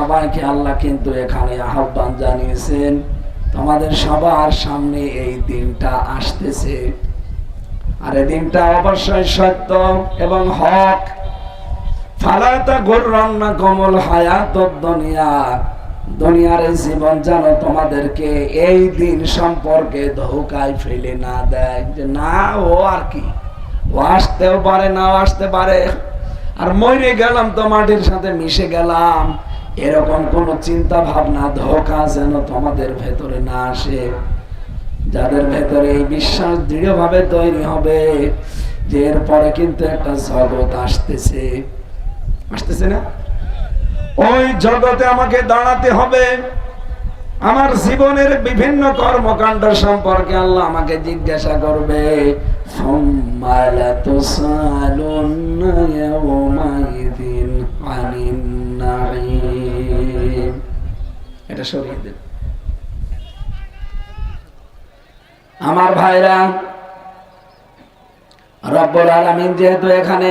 সবাইকে আল্লাহ কিন্তু এখানে আহ্বান জানিয়েছেন, তোমাদের সবার সামনে এই দিনটা আসতেছে, আর এই দিনটা অবশ্যই সত্য এবং হক। ফালা তাগুররান্নাকুমুল হায়াতুদ দুনিয়া, দুনিয়ার এই জীবন যেন তোমাদেরকে এই দিন সম্পর্কে ধোঁকায় ফেলে না দেয়, যে না ও আর কি, ও আসতেও পারে নাও আসতে পারে, আর মরে গেলাম তো মাটির সাথে মিশে গেলাম, এরকম কোন চিন্তা ভাবনা ধোঁকা যেন তোমাদের ভেতরে না আসে। যাদের ভেতরে এই বিশ্বাস দৃঢ়ভাবে তৈরি হবে যে এরপরে কিন্তু একটা জগৎ আসতেছে, আসতেছে না, ওই জগতে আমাকে দাঁড়াতে হবে, আমার জীবনের বিভিন্ন কর্মকাণ্ড সম্পর্কে আল্লাহ আমাকে জিজ্ঞাসা করবে। এটা সরিয়ে দেন আমার ভাইরা। রব্বুল আলামিন যেহেতু এখানে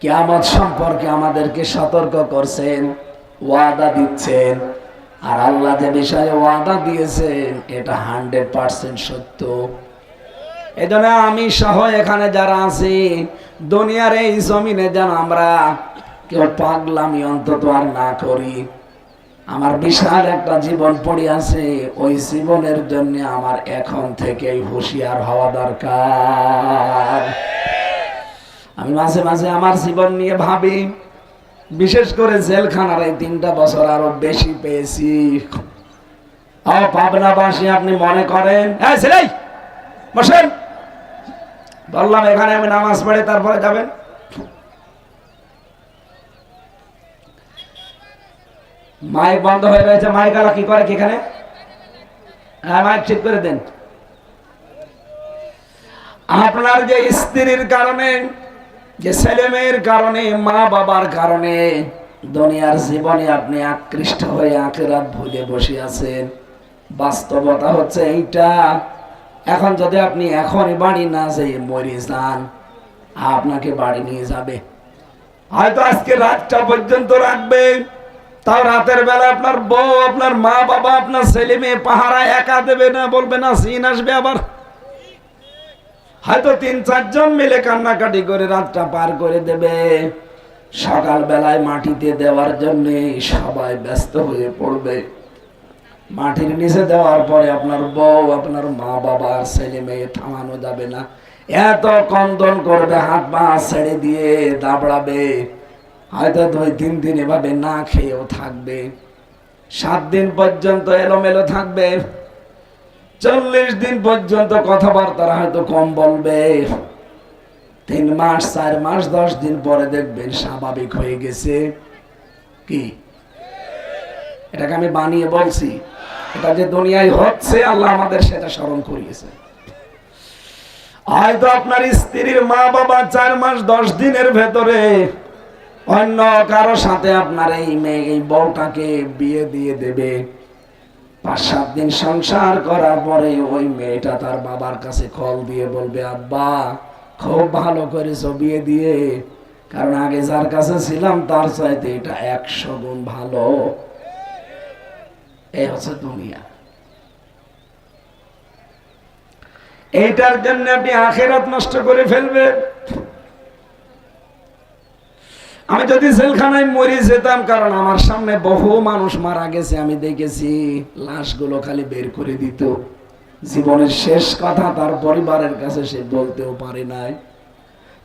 কিয়ামত সম্পর্কে আমাদেরকে সতর্ক করছেন, ওয়াদা দিচ্ছেন, আর আল্লাহ যে বিষয়ে ওয়াদা দিয়েছেন এটা 100% সত্য। এজন্য আমি সহ এখানে যারা আছি দুনিয়ার এই জমিনে যেন আমরা কেউ পাগলামি অন্তত আর না করি। আমার বিশাল একটা জীবন পড়ে আছে, ওই জীবনের জন্য আমার এখন থেকেই হুঁশিয়ার হওয়া দরকার। আমি মাঝে মাঝে আমার জীবন নিয়ে ভাবি, বিশেষ করে জেলখানার এই 3টা বছর আরো বেশি পেয়েছি। পাবনাবাসী আপনি মনে করেন বসেন, বললাম এখানে আমি নামাজ পড়ে তারপরে যাবেন। মাইক বন্ধ হয়ে রয়েছে, মাইক আলা কি করে এখানে? হ্যাঁ মাইক ঠিক করে দেন। আপনার যে স্ত্রীর কারণে, যে ছেলে মেয়ের কারণে, মা বাবার কারণে দুনিয়ার জীবনে আপনি আকৃষ্ট হয়ে আখিরাত ভুলে বসে আছেন, বাস্তবতা হচ্ছে এইটা। এখন যদি আপনি এখনই বাড়ি না যেয়ে মরে যান, আপনাকে বাড়ি নিয়ে যাবে, হয়তো আজকে রাতটা পর্যন্ত রাখবে, তাও রাতের বেলা আপনার বউ, আপনার মা বাবা, আপনার ছেলে মেয়ে পাহারা একা দেবে না, বলবে না সিন আসবে আবার। হয়তো 3-4 জন মিলে কান্নাকাটি করে রাতটা পার করে দেবে। সকাল বেলায় মাটিতে দেওয়ার জন্য সবাই ব্যস্ত হয়ে পড়বে। মাটির নিচে দেওয়ার পরে আপনার বউ, আপনার মা বাবা, ছেলে মেয়ে থামানো যাবে না, এত কন্দন করবে, হাত পা ছেড়ে দিয়ে দাবড়াবে। হয়তো 2-3 দিন এভাবে না খেয়েও থাকবে, 7 দিন পর্যন্ত এলোমেলো থাকবে, 40 দিন পর্যন্ত কথাবার্তা হয়তো কম বলবে। 3 মাস, 4 মাস, 10 দিন পরে দেখবেন স্বাভাবিক হয়ে গেছে। কি এটাকে আমি বানিয়ে বলছি? এটা যে দুনিয়ায় হচ্ছে আল্লাহ আমাদের সেটা স্মরণ করিয়েছে। হয়তো আপনার স্ত্রীর মা বাবা 4 মাস 10 দিনের ভেতরে অন্য কারো সাথে আপনার এই মেয়ে, এই বউটাকে বিয়ে দিয়ে দেবে। 5-7 দিন সংসার করার পরে ওই মেয়েটা তার বাবার কাছে কল দিয়ে বলবে, আব্বা খুব ভালো করেছো বিয়ে দিয়ে, কারণ আগে যার কাছে ছিলাম তার চাইতে এটা 100 গুণ ভালো। এই হচ্ছে দুনিয়া। এইটার জন্য আপনি আখিরাত নষ্ট করে ফেলবেন। আমি যদি জেলখানায় মরে যেতাম, কারণ আমার সামনে বহু মানুষ মারা গেছে, আমি দেখেছি, লাশগুলো খালি বের করে দিত, জীবনের শেষ কথা তার পরিবারের কাছে সে বলতেও পারে নাই।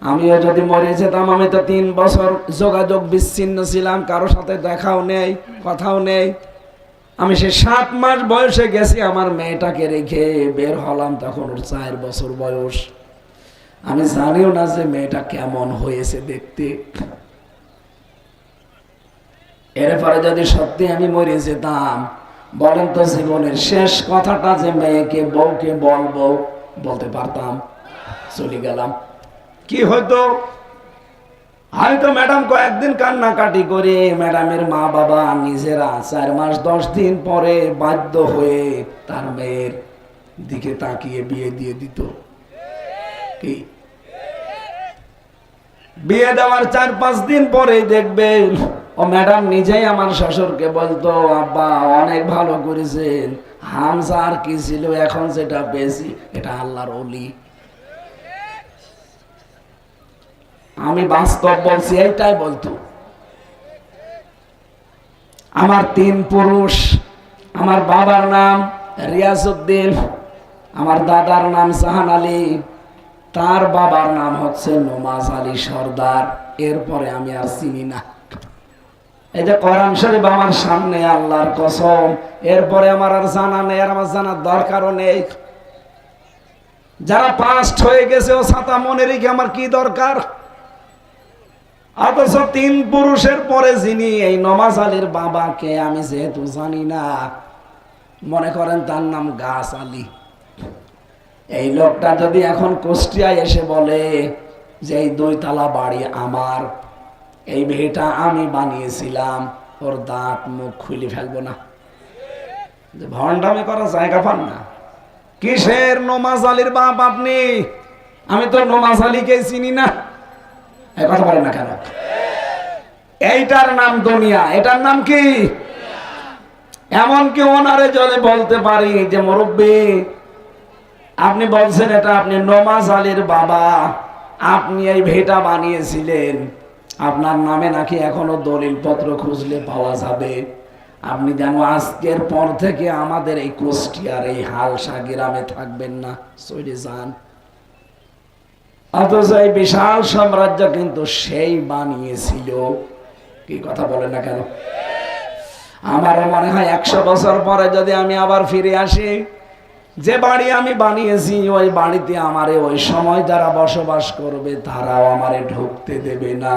আমিও যদি মরে যেতাম, আমি তো 3 বছর যোগাযোগ বিচ্ছিন্ন ছিলাম, কারো সাথে দেখাও নেই, কথাও নেই। আমি সে 7 মাস বয়সে গেছি আমার মেয়েটাকে রেখে, বের হলাম তখন ওর 4 বছর বয়স। আমি জানিও না যে মেয়েটা কেমন হয়েছে দেখতে। এরপরে যদি সত্যি আমি মরে যেতাম, বলেন তো জীবনের শেষ কথাটা যে মেয়েকে, বউকে বলবো, বলতে পারতাম? চলে গেলাম, কি হয়তো? হয়তো ম্যাডাম কয়েকদিন কান্নাকাটি করে, ম্যাডামের মা বাবা নিজেরা 4 মাস 10 দিন পরে বাধ্য হয়ে তার মেয়ের দিকে তাকিয়ে বিয়ে দিয়ে দিত। কি বিয়ে দেওয়ার 4-5 দিন পরে দেখবেন ও ম্যাডাম নিজেই আমার শ্বশুরকে বলতো, আব্বা অনেক ভালো করেছেন, হামজা আর কি ছিল, এখন যেটা পেয়েছি এটা আল্লাহর ওলি। আমি বাস্তব বলছি, এইটাই বলতো। আমার 3 পুরুষ, আমার বাবার নাম রিয়াজউদ্দিন, আমার দাদার নাম জাহান আলী, তার বাবার নাম হচ্ছে নমাজ আলী সর্দার, এরপরে আমি আর চিনি না। এই যে কোরআন শরীফ আমার সামনে, আল্লাহর কসম, এরপরে আমার আর জানা নেই, আর আমার জানার দরকারও নেই। যারা পাস্ট হয়ে গেছে ও ছাতা মনে রেখে আমার কি দরকার? অথচ 3 পুরুষের পরে যিনি, এই নমাজ আলীর বাবাকে আমি যেহেতু জানি না, মনে করেন তার নাম গাছ আলী। এই লোকটা যদি এখন কুষ্টিয়ায় এসে বলে যে এই 2 তলা বাড়ি আমার, এই ভিটা আমি বানিয়েছিলাম, ওর দাঁত মুখ খুলে ফেলবো না। যে ভণ্ডামি করার জায়গা পান না। কিসের নমাজ আলীর বাপ আপনি? আমি তো নমাজ আলীকে চিনি না। এই কথা বলেন না কেন? এইটার নাম দুনিয়া, এটার নাম কি? এমনকি ওনারে যদি বলতে পারি যে মুরব্বী, আপনি বলছেন এটা আপনি নমাজ আলীর বাবা, আপনি এই ভিটা বানিয়েছিলেন, আপনার নামে নাকি এখনো দলিল পত্র খুঁজলে পাওয়া যাবে, আপনি যেন আজকের পর থেকে আমাদের এই কুষ্টিয়ার এই হালসা গ্রামে থাকবেন না, চলে যান। অথচ এই বিশাল সাম্রাজ্য কিন্তু সেই বানিয়েছিল। কি কথা বলেন না কেন? আমারও মনে হয় 100 বছর পরে যদি আমি আবার ফিরে আসি, যে বাড়ি আমি বানিয়েছি ওই বাড়িতে আমারে ওই সময় যারা বসবাস করবে তারাও আমারে ঢুকতে দেবে না।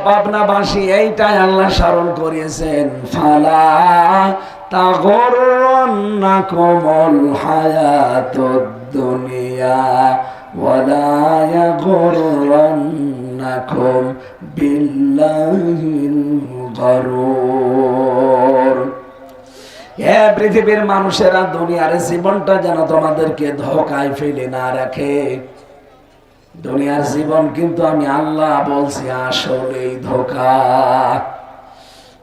পাবনাবাসী এইটাই আল্লাহ স্মরণ করিয়েছেন, ফালা তাগরন্নাকুমুল হায়াতুদ দুনিয়া ওয়ালা ইয়াগরন্নাকুম বিল্লাহিল গারুর। এ পৃথিবীর মানুষেরা, দুনিয়ার জীবনটা যেন তোমাদেরকে ধোঁকায় ফেলে না রাখে। দুনিয়ার জীবন কিন্তু আমি আল্লাহ বলছি আসলেই ধোঁকা।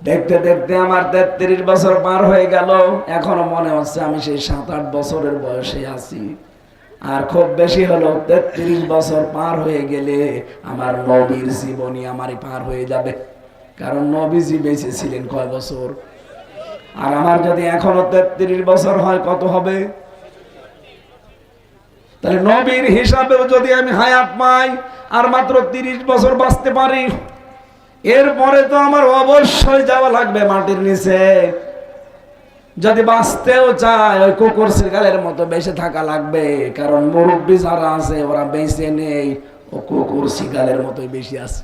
দেখতে দেখতে আমার 33 বছর পার হয়ে গেল, এখনো মনে হচ্ছে আমি সেই 7-8 বছরের বয়সে আছি। আর খুব বেশি হলো 33 বছর পার হয়ে গেলে আমার নবীর জীবনী আমারই পার হয়ে যাবে। কারণ নবীজি বেঁচে ছিলেন কয় বছর? আর আমার যদি এখনো 33 বছর হয়, কত হবে? তাহলে নবীর হিসাবেও যদি আমি হায়াত পাই আর মাত্র 30 বছর বাঁচতে পারি, এরপরে তো আমার অবশ্যই যাওয়া লাগবে মাটির নিচে। যদি বাঁচতেও চাই ওই কুকুর শিকালের মতো বেঁচে থাকা লাগবে, কারণ মুরব্বী যারা আছে ওরা বেঁচে নেই, ও কুকুর শিকালের মতোই বেশি আছে।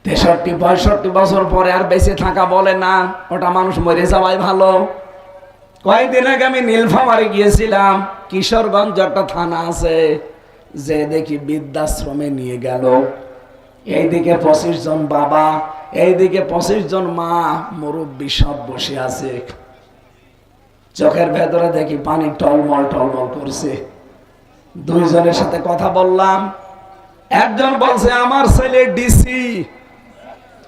63-65 বছর পরে আর বেঁচে থাকা বলে না, ওটা মানুষ মরে যাওয়াই ভালো। কয়েকদিন আগে আমি নীলফামারী গিয়েছিলাম, কিশোরগঞ্জ একটা থানা আছে, যে দেখি বৃদ্ধাশ্রমে নিয়ে গেল। এইদিকে 25 জন বাবা, এইদিকে 25 জন মা, মুরব্বী সব বসে আছে। চোখের ভেতরে দেখি পানি টলমল টলমল করছে। 2 জনের সাথে কথা বললাম, একজন বলছে আমার ছেলে ডিসি,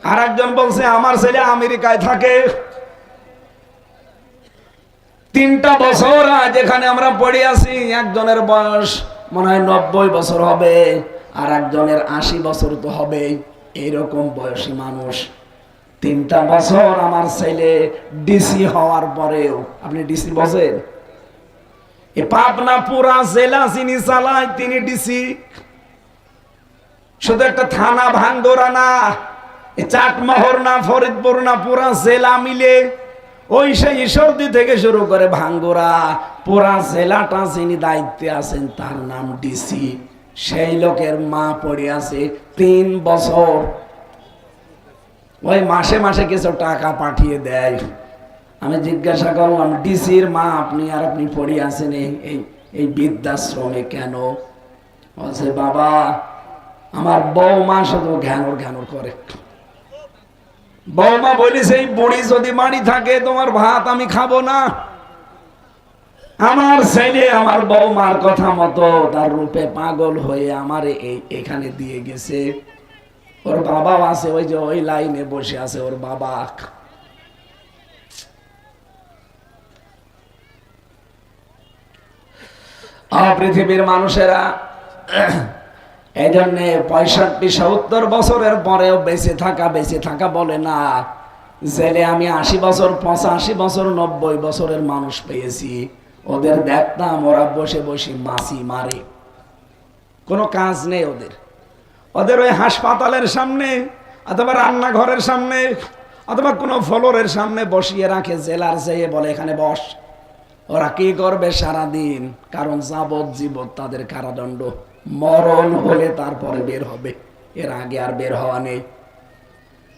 আর একজন বলছে আমার ছেলে আমেরিকায় থাকে। 3টা বছর যেখানে আমরা পড়ে আছি, একজনের বয়স মনে হয় 90 বছর হবে, আর একজনের 80 বছর তো হবে। এইরকম বয়সী মানুষ 3টা বছর আমার ছেলে ডিসি হওয়ার পরেও, আপনি ডিসি বসেন, এ পাবনা পুরা জেলা যিনি চালায় তিনি ডিসি। শুধু একটা থানা ভাঙ্গোরা না, চাটমোহর না, ফরিদপুর না, পুরা জেলা মিলে ওই সেই ঈশ্বরদী থেকে শুরু করে ভাঙ্গুরা পুরা জেলাটা যিনি দায়িত্বে আছেন তার নাম ডিসি। সেই লোকের মা পড়ে আছে 3 বছর, ওই মাসে মাসে কিছু টাকা পাঠিয়ে দেয়। আমি জিজ্ঞাসা করলাম, ডিসির মা আপনি, আর আপনি পড়ে আছেন এই বৃদ্ধাশ্রমে কেন? বলছে বাবা আমার বৌমা শুধু ঘ্যানর ঘ্যানর করে। বৌমা বলিস এই বুড়ি যদি বাড়ি থাকে তোমার ভাত আমি খাবো না। আমার ছেলে আমার বৌমার কথা মতো তার রূপে পাগল হয়ে আমারে এখানে দিয়ে গেছে। ওর বাবা আছে ওই যে ওই লাইনে বসে আছে ওর বাবা। পৃথিবীর মানুষেরা এই জন্য 65-70 বছরের পরেও বেঁচে থাকা বলে না। জেলে আমি 80 বছর 85 বছর 90 বছরের মানুষ পেয়েছি। ওদের দেখতাম ওরা বসে বসে মাছি মারে, কোনো কাজ নেই ওদের। ওদের ওই হাসপাতালের সামনে অথবা রান্নাঘরের সামনে অথবা কোনো ফ্লোরের সামনে বসিয়ে রাখে জেলার, যেয়ে বলে এখানে বস। ওরা কি করবে সারাদিন? কারণ যাবজ্জীবন তাদের কারাদণ্ড, মরণ হলে তারপরে বের হবে, এর আগে আর বের হওয়া নেই।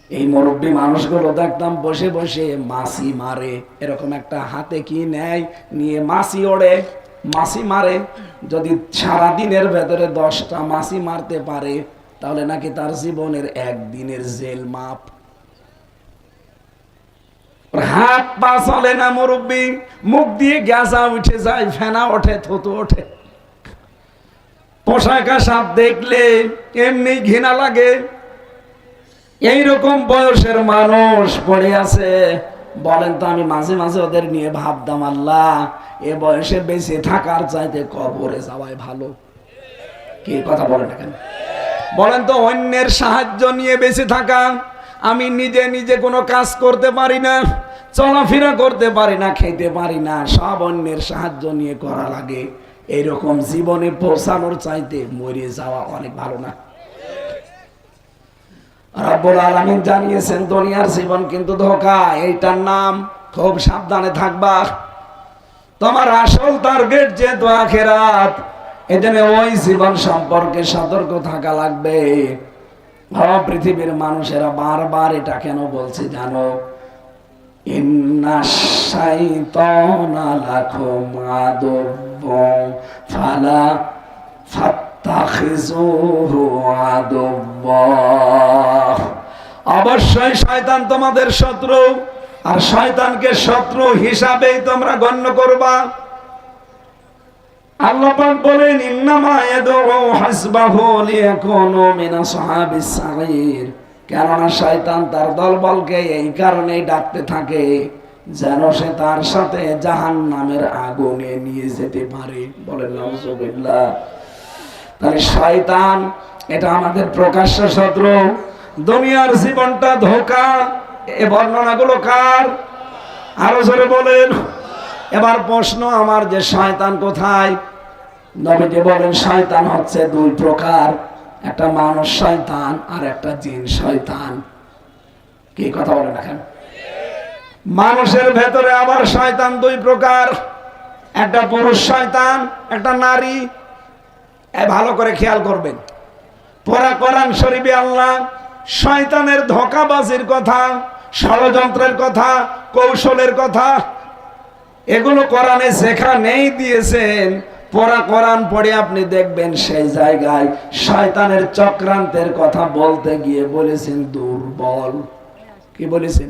এই মুরব্বী মানুষগুলো দেখতাম বসে বসে মাছি মারে, এরকম একটা হাতে কি নেয় নিয়ে মাছি ওড়ে, মাছি মারে। যদি সারাদিনের ভেতরে 10টা মাছি মারতে পারে তাহলে নাকি তার জীবনের একদিনের জেল মাপ। হাত পা চলে না মুরব্বী, মুখ দিয়ে গ্যাসা উঠে যায়, ফেনা ওঠে, থুতু ওঠে। পোশাক আশাক দেখলে এমনি ঘৃণা লাগে। এইরকম বয়সের মানুষ পড়ে আছে। বলেন তো, আমি মাঝে মাঝে ওদের নিয়ে ভাবতাম, আল্লাহ এ বয়সে বেঁচে থাকার চাইতে কবরে যাওয়াই ভালো। কি কথা বলেন না কেন? বলেন তো, অন্যের সাহায্য নিয়ে বেঁচে থাকা। আমি নিজে নিজে কোনো কাজ করতে পারি না, চলাফেরা করতে পারি না, খেতে পারি না, সব অন্যের সাহায্য নিয়ে করা লাগে। এইরকম জীবনে পৌঁছানোর চাইতে মরে যাওয়া অনেক ভালো না? রব্বুল আলামিন জানিয়েছেন দুনিয়ার জীবন কিন্তু ধোঁকা, এইটার নাম খুব সাবধানে থাকবা। তোমার আসল টার্গেট যেহেতু আখিরাত, এজন্য ওই জীবন সম্পর্কে সতর্ক থাকা লাগবে। পৃথিবীর মানুষেরা বারবার এটা কেন বলছে জানো? ইন্নাশ শাইতানা লাকুম আদুও্বুন ফালা ফাত্তাখিযুহু আদুওয়া। অবশ্যই শয়তান তোমাদের শত্রু, আর শয়তানকে শত্রু হিসাবেই তোমরা গণ্য করবা। আল্লাহ পাক বলেন, ইন্নামা ইয়াদউ হাসবাহু লিয়াকুনু মিন আসহাবিস সাঈর। কেননা শয়তান তার দলবলকে এই কারণেই ডাকতে থাকে যেন সে তার সাথে জাহান্নামের আগুনে নিয়ে যেতে পারে। বলেন নাউযুবিল্লাহ। তাহলে শয়তান এটা আমাদের প্রকাশ্য শত্রু। দুনিয়ার জীবনটা ধোঁকা। এ বর্ণনাগুলো কার? আরো জোরে বলেন। এবার প্রশ্ন আমার, যে শয়তান কোথায়? নবীজি বলেন শয়তান হচ্ছে 2 প্রকার, একটা মানুষ শয়তান আর একটা জিন শয়তান। কি কথা বলেন এখন? মানুষের ভেতরে আবার শয়তান 2 প্রকার, একটা পুরুষ শয়তান, একটা নারী। ভালো করে খেয়াল করবেন। পুরা কোরআন শরীফে আল্লাহ শয়তানের ধোঁকাবাজির কথা, ষড়যন্ত্রের কথা, কৌশলের কথা, এগুলো কোরআনে যেখানেই দিয়েছেন, পুরা কোরআন পড়ে আপনি দেখবেন সেই জায়গায় শয়তানের চক্রান্তের কথা বলতে গিয়ে বলেছেন দুর্বল। কি বলেছেন?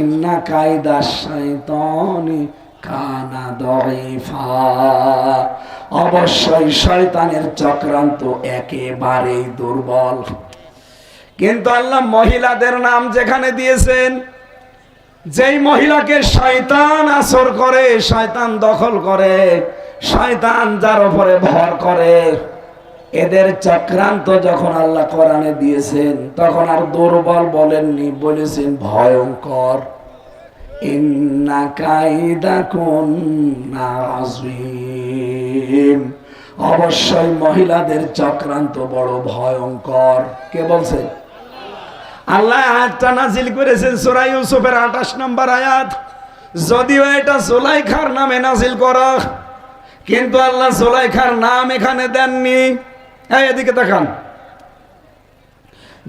ইন্না কায়দাশ শাইতানি কানা দাঈফা। অবশ্যই শয়তানের চক্রান্ত একেবারেই দুর্বল। কিন্তু আল্লাহ মহিলাদের নাম যেখানে দিয়েছেন, যেই মহিলাকে শয়তান আসর করে, শয়তান দখল করে, শয়তান যার উপরে ভর করে, এদের চক্রান্ত যখন আল্লাহ কোরআনে দিয়েছেন তখন আর দুর্বল বলেননি, বলেছেন ভয়ঙ্কর। ইন্না কাইদাকুন্না আযীম। অবশ্যই মহিলাদের চক্রান্ত বড় ভয়ঙ্কর। কে বলছেন? আল্লাহ আয়াতটা নাজিল করেছেন সূরা ইউসুফের 28 নম্বর আয়াত। যদিও এটা জুলাইখার নামে নাজিল করা, কিন্তু আল্লাহ জুলাইখার নাম এখানে দেননি। এই এদিকে তাকান।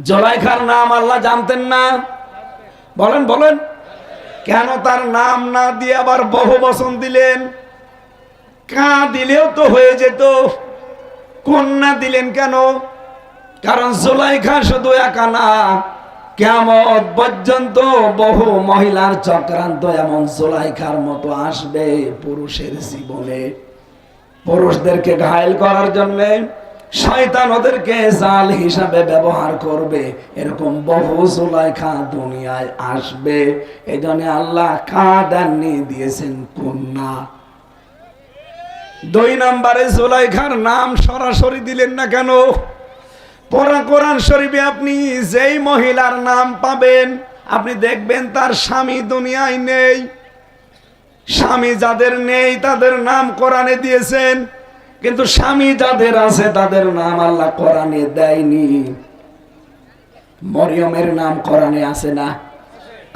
জুলাইখার নাম আল্লাহ জানতেন না? বলেন বলেন। কেন তার নাম না দিয়ে আবার বহুবচন দিলেন? কা দিলেও তো হয়ে যেত, কন্যা দিলেন কেন? কারণ জুলাইখা শুধু একা না, কিয়ামত পর্যন্ত বহু মহিলার চক্রান্ত এমন জুলাইখার মতো আসবে পুরুষের জীবনে। পুরুষদেরকে ঘায়েল করার জন্য শয়তান ওদেরকে জাল হিসাবে ব্যবহার করবে। এরকম বহু জুলাইখা দুনিয়ায় আসবে। এই জন্য আল্লাহ কাদান্নি দিয়েছেন কন্যা। 2 নম্বরে জুলাইখার নাম সরাসরি দিলেন না কেন? পুরা কোরআন শরীফে আপনি যেই মহিলার নাম পাবেন, আপনি দেখবেন তার স্বামী দুনিয়ায় নেই। স্বামী যাদের নেই তাদের নাম কোরআনে দিয়েছেন, কিন্তু স্বামী যাদের আছে তাদের নাম আল্লাহ কোরআনে দেয়নি। মরিয়মের নাম কোরআনে আছে না?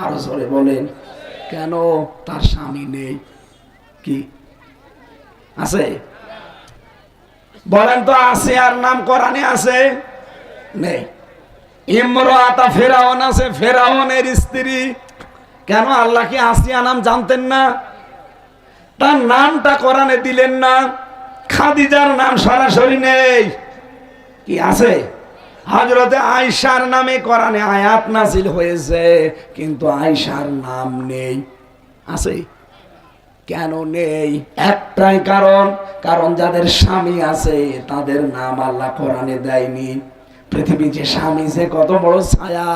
আরো জোরে বলেন। কেন? তার স্বামী নেই। কি আছে? বলেন তো, আছে আর নাম কোরআনে আছে? নেই। ইমরাতা ফেরাউন আছে, ফেরাউনের স্ত্রী। কেন? আল্লাহ কি আসিয়া নাম জানতেন না? তার নামটা কোরআনে দিলেন না। খাদিজার নাম সরাসরি নেই। কি আছে? হযরতে আয়েশার নামে কোরআনে আয়াত নাযিল হয়েছে, কিন্তু আয়েশার নাম নেই। আছে? কেন নেই? একটাই কারণ যাদের স্বামী আছে তাদের নাম আল্লাহ কোরআনে দেয়নি। পৃথিবী যে স্বামী যে কত বড় ছায়া,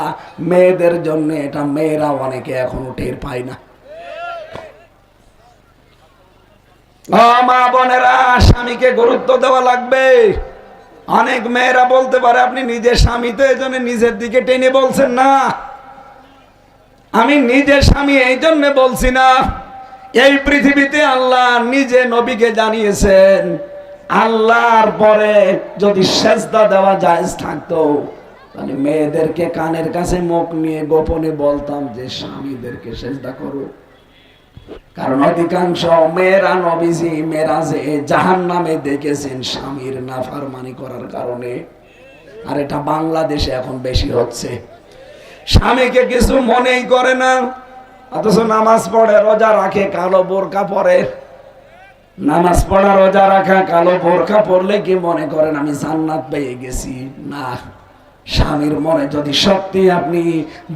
মেয়েদের জন্য এটা মেয়েরা অনেকে এখনো টের পায় না। মা বোনেরা, স্বামীকে গুরুত্ব দেওয়া লাগবে। অনেক মেয়েরা বলতে পারে আপনি নিজের স্বামী তো, এই জন্য নিজের দিকে টেনে বলছেন না। আমি নিজের স্বামী এই জন্য বলছি না। এই পৃথিবীতে আল্লাহ নিজে নবীকে জানিয়েছেন, আল্লাহর পরে যদি সেজদা দেওয়া জায়েজ থাকতো তাহলে মেয়েদেরকে কানের কাছে মুখ নিয়ে গোপনে বলতাম যে স্বামীদেরকে সেজদা করো। কারণ অধিকাংশ মেয়েরা নবীজি মেরাজে জাহান্নামে দেখেছেন স্বামীর নাফরমানি করার কারণে। আর এটা বাংলাদেশে এখন বেশি হচ্ছে। স্বামীকে কিছু মনেই করে না, অথচ নামাজ পড়ে, রোজা রাখে, কালো বোরকা পরে। নামাজ পড়া, রোজা রাখা, কালো বোরকা পরলে কি মনে করেন আমি জান্নাত পেয়ে গেছি? না। স্বামীর মনে যদি সত্যি আপনি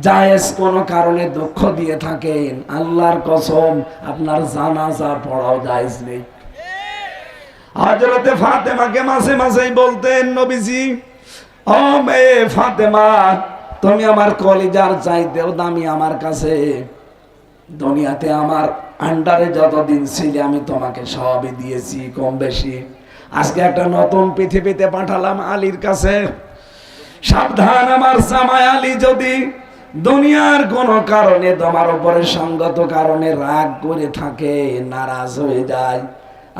জায়েজ কোনো কারণে দুঃখ দিয়ে থাকেন, আল্লাহর কসম আপনার জানাজা পড়াও জায়েজ নেই। হযরতে ফাতেমাকে মাঝে মাঝেই বলতেন নবীজি, ও মেয়ে ফাতেমা, তুমি আমার কলিজার চাইতেও দামি আমার কাছে। দুনিয়াতে আমার আন্ডারে যতদিন ছিলে আমি তোমাকে সবই দিয়েছি কম বেশি। আজকে একটা নতুন পৃথিবীতে পাঠালাম আলীর কাছে। সাবধান, আমার জামাই আলী যদি দুনিয়ার কোন কারণে তোমার উপরে সঙ্গত কারণে রাগ করে থাকে, নারাজ হয়ে যায়,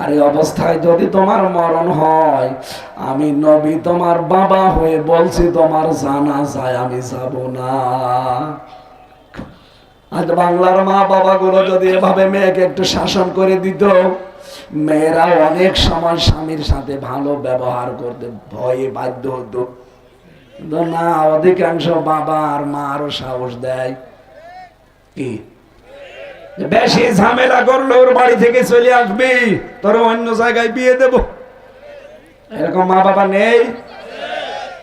আর এই অবস্থায় যদি তোমার মরণ হয়, আমি নবী তোমার বাবা হয়ে বলছি তোমার জানাজায় আমি যাব না। আজ বাংলার মা বাবা গুলো যদি এভাবে মেয়েকে একটু শাসন করে দিত, মেয়েরা অনেক সময় স্বামীর সাথে ভালো ব্যবহার করতে ভয়ে বাধ্য হতো। না, অধিকাংশ বাবা আর মা আরো সাহস দেয়। কি বেশি ঝামেলা করলে ওর বাড়ি থেকে চলে আসবি, তোর অন্য জায়গায় বিয়ে দেব, এরকম মা বাবা নেই?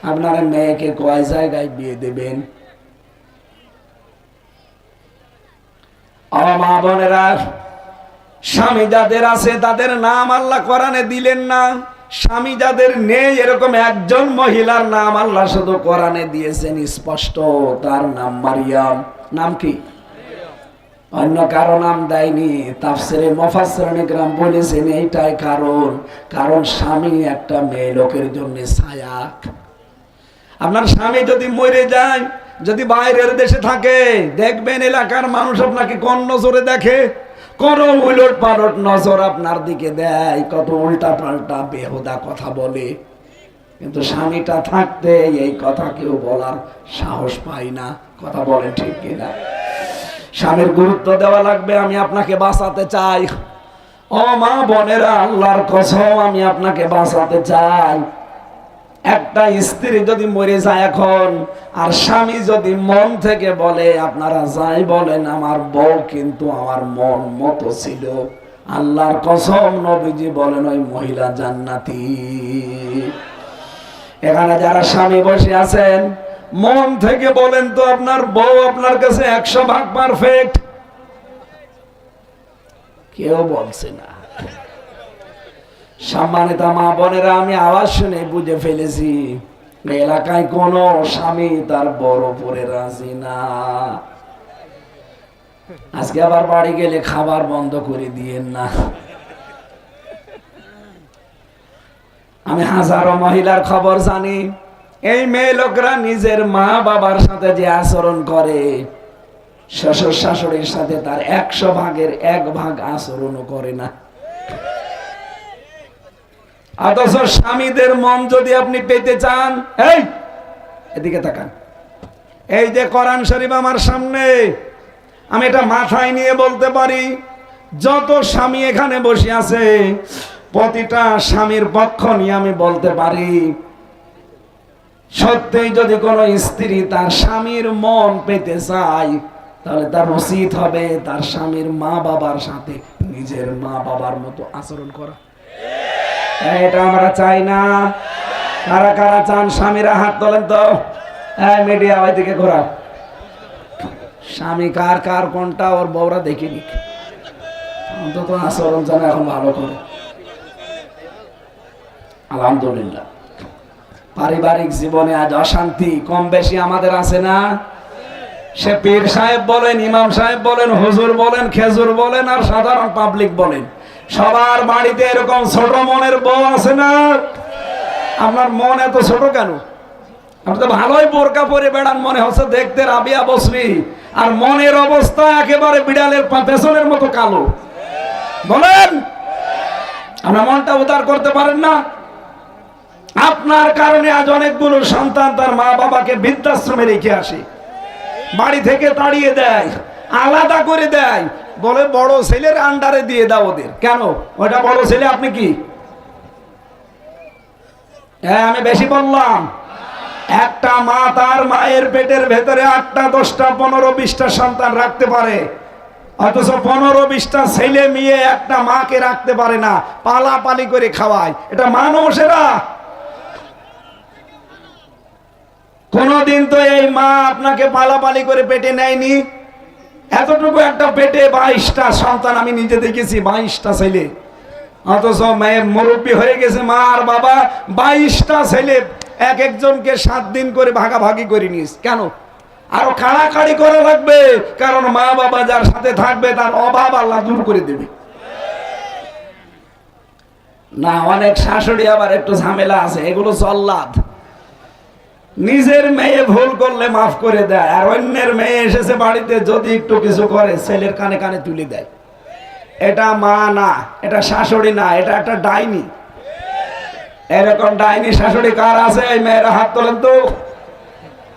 আপনারা মেয়েকে কয় জায়গায় বিয়ে দেবেন? মা বোনেরা, স্বামী যাদের আছে তাদের নাম আল্লাহ কোরআনে দিলেন না। স্বামী যাদের নেই এরকম একজন মহিলার নাম আল্লাহ শুধু কোরআনে দিয়েছেন স্পষ্ট, তার নাম মারিয়াম। নাম কি? অন্য কারো নাম দেয়নি। তাফসিরে মুফাসসিরিন ইকরাম বলেছেন এইটাই কারণ স্বামী একটা মেয়ে লোকের জন্য ছায়া। আপনার স্বামী যদি মরে যায়, যদি বাইরের দেশে থাকে, দেখবেন এলাকার মানুষ আপনাকে কোন নজরে দেখে, কোন উলট পালট নজর আপনার দিকে দেয়, কত উল্টা পাল্টা বেহুদা কথা বলে। কিন্তু স্বামীটা থাকতে এই কথা কেউ বলার সাহস পায় না। কথা বলে ঠিক কিনা? স্বামীর গুরুত্ব দেওয়া লাগবে। আমি আপনাকে বাঁচাতে চাই। ও মা বোনেরা, আল্লাহর কসম আমি আপনাকে বাঁচাতে চাই। একটা স্ত্রী যদি মরে যায় এখন, আর স্বামী যদি মন থেকে বলে, আপনারা যাই বলেন, আমার বউ কিন্তু আমার মন মতো ছিল, আল্লাহর কসম নবীজি বলেন ওই মহিলা জান্নাতি। এখানে যারা স্বামী বসে আছেন, মন থেকে বলেন তো, আপনার বউ আপনার কাছে 100% পারফেক্ট? কেউ বলছে না। সম্মানিত মা বোনেরা, আমি আওয়াজ শুনে বুঝে ফেলেছি এলাকায় কোন স্বামী তার বড় পরে রাজি না। আজকে আবার বাড়ি গেলে খাবার বন্ধ করে দিয়েন না। আমি হাজারো মহিলার খবর জানি, এই মেয়ে লোকরা নিজের মা বাবার সাথে যে আচরণ করে, শ্বশুর শাশুড়ির সাথে তার 100%-এর 1% আচরণও করে না। অথচ স্বামীদের মন যদি আপনি পেতে চান, এই এদিকে তাকান, এই যে কোরআন শরীফ আমার সামনে, আমি এটা মাথায় নিয়ে বলতে পারি, যত স্বামী এখানে বসে আছে প্রতিটা স্বামীর পক্ষ নিয়ে আমি বলতে পারি, সত্যিই যদি কোনো স্ত্রী তার স্বামীর মন পেতে চায়, তাহলে তার উচিত হবে তার স্বামীর মা বাবার সাথে নিজের মা বাবার মতো আচরণ করা। এটা আমরা চাই না? কারা কারা চান? স্বামীরা হাত তোলেন তো। মিডিয়া ওইদিকে ঘোরা। স্বামী কার কার কোনটা ওর বউরা দেখে নিক, অন্তত আচরণ যেন এখন ভালো করে। আলহামদুলিল্লাহ, পারিবারিক জীবনে আজ অশান্তি কম বেশি আমাদের আছে না? সে পীর সাহেব বলেন, ইমাম সাহেব বলেন, হুজুর বলেন, খেজুর বলেন, আর সাধারণ পাবলিক বলেন, সবার বাড়িতে এরকম ছোট মনের বউ আছে না? আপনার মন এত ছোট কেন? আপনি তো ভালোই বোরকা পরে বেড়ান, মনে হচ্ছে দেখতে রাবিয়া বসরি, আর মনের অবস্থা একেবারে বিড়ালের পেছনের মতো কালো। বলেন, আপনার মনটা উদার করতে পারেন না? আপনার কারণে আজ অনেকগুলো সন্তান তার মা বাবাকে বৃদ্ধাশ্রমে রেখে আসে, বাড়ি থেকে তাড়িয়ে দেয়, আলাদা করে দেয়, বলে বড় ছেলের আন্ডারে দিয়ে দাও ওদের। কেন? ওটা বড় ছেলে, আপনি কি? হ্যাঁ, আমি বেশি বললাম? একটা মা তার মায়ের পেটের ভেতরে 8টা 10টা 15 20টা সন্তান রাখতে পারে, অথচ 15 20টা ছেলে মেয়ে একটা মাকে রাখতে পারে না, পালাপালি করে খাওয়ায়। এটা মানুষেরা? কোনদিন তো এই মা আপনাকে পালাপালি করে পেটে নেয়নি। এতটুকু একটা পেটে 22টা সন্তান আমি নিজে দেখেছি, 22টা ছেলে, অথচ মেয়ের মুরব্বী হয়ে গেছে মা আর বাবা, 22টা ছেলে এক একজনকে 7 দিন করে ভাগাভাগি করে নিস। কেন? আরো কাড়াকাড়ি করা লাগবে, কারণ মা বাবা যার সাথে থাকবে তার অভাব আল্লাহ দূর করে দেবে। না, অনেক শাশুড়ি আবার একটু ঝামেলা আছে, এগুলো জল্লাদ। নিজের মেয়ে ভুল করলে মাফ করে দেয়, আর অন্যের মেয়ে এসেছে বাড়িতে যদি একটু কিছু করে ছেলের কানে কানে তুলে দেয়। এটা মা না, এটা শাশুড়ি না, এটা একটা ডাইনি। এরকম ডাইনি শাশুড়ি কার আছে? এই মেয়েরা হাত তোলেন তো।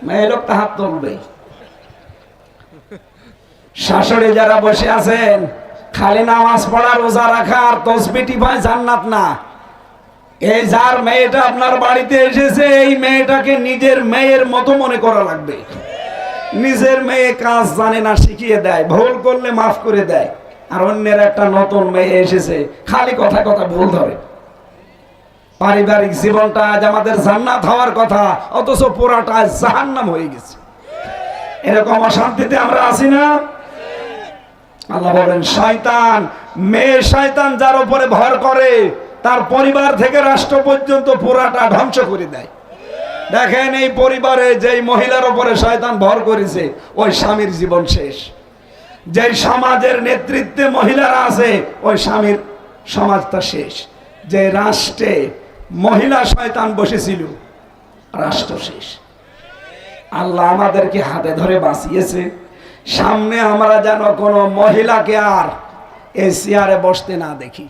মেয়ে লোকটা হাত তুলবে। শাশুড়ি যারা বসে আছেন, খালি নামাজ পড়া, রোজা রাখা আর তসবিহ টিপায় জান্নাত না। এই যার মেয়েটা আপনার বাড়িতে এসেছে, এই মেয়েটাকে নিজের মেয়ের মতো মনে করা লাগবে। নিজের মেয়ে কাজ জানে না, শিখিয়ে দেয়, ভুল করলে মাফ করে দেয়। আর অন্যের একটা নতুন মেয়ে এসেছে, খালি কথা কথা ভুল ধরে। পারিবারিক জীবনটা আজ আমাদের জান্নাত হওয়ার কথা, অথচ পুরাটা জাহান্নাম হয়ে গেছে। এরকম অশান্তিতে আমরা আছি না? আল্লাহ বলেন, শয়তান, মেয়ে শয়তান যার উপরে ভর করে, তার পরিবার থেকে রাষ্ট্র পর্যন্ত পুরাটা ধ্বংস করে দেয়। দেখেন, এই পরিবারে যেই মহিলার উপরে শয়তান ভর করেছে, ওই স্বামীর জীবন শেষ। যেই সমাজের নেতৃত্বে মহিলারা আছে, ওই স্বামীর সমাজটা শেষ। যে রাষ্ট্রে মহিলা শয়তান বসেছিল, রাষ্ট্র শেষ। আল্লাহ আমাদেরকে হাতে ধরে বাঁচিয়েছে। সামনে আমরা যেন কোনো মহিলাকে আর এই চেয়ারে বসতে না দেখি,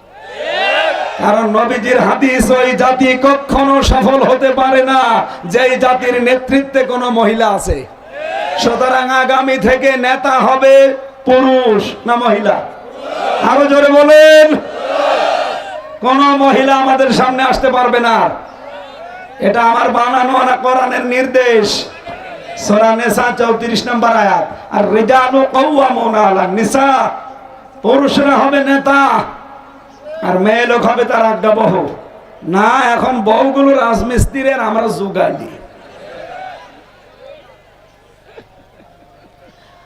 কারণ নবীজির হাদিস, ওই জাতি কখনো সফল হতে পারে না যেই জাতির নেতৃত্বে কোনো মহিলা আছে। সুতরাং আগামী থেকে নেতা হবে পুরুষ না মহিলা? আরো জোরে বলেন। কোন মহিলা আমাদের সামনে আসতে পারবে না। এটা আমার বানানো না, কোরআনের নির্দেশ। সূরা নিসা 34 নম্বর আয়াত। আর রিজালু কাওয়ামুনা আলান নিসা, পুরুষরা হবে নেতা আর মেয়ে লোক হবে তার আজ্ঞাবহ। না, এখন বউগুলো রাজমিস্ত্রির আমরা জোগাড় দিই।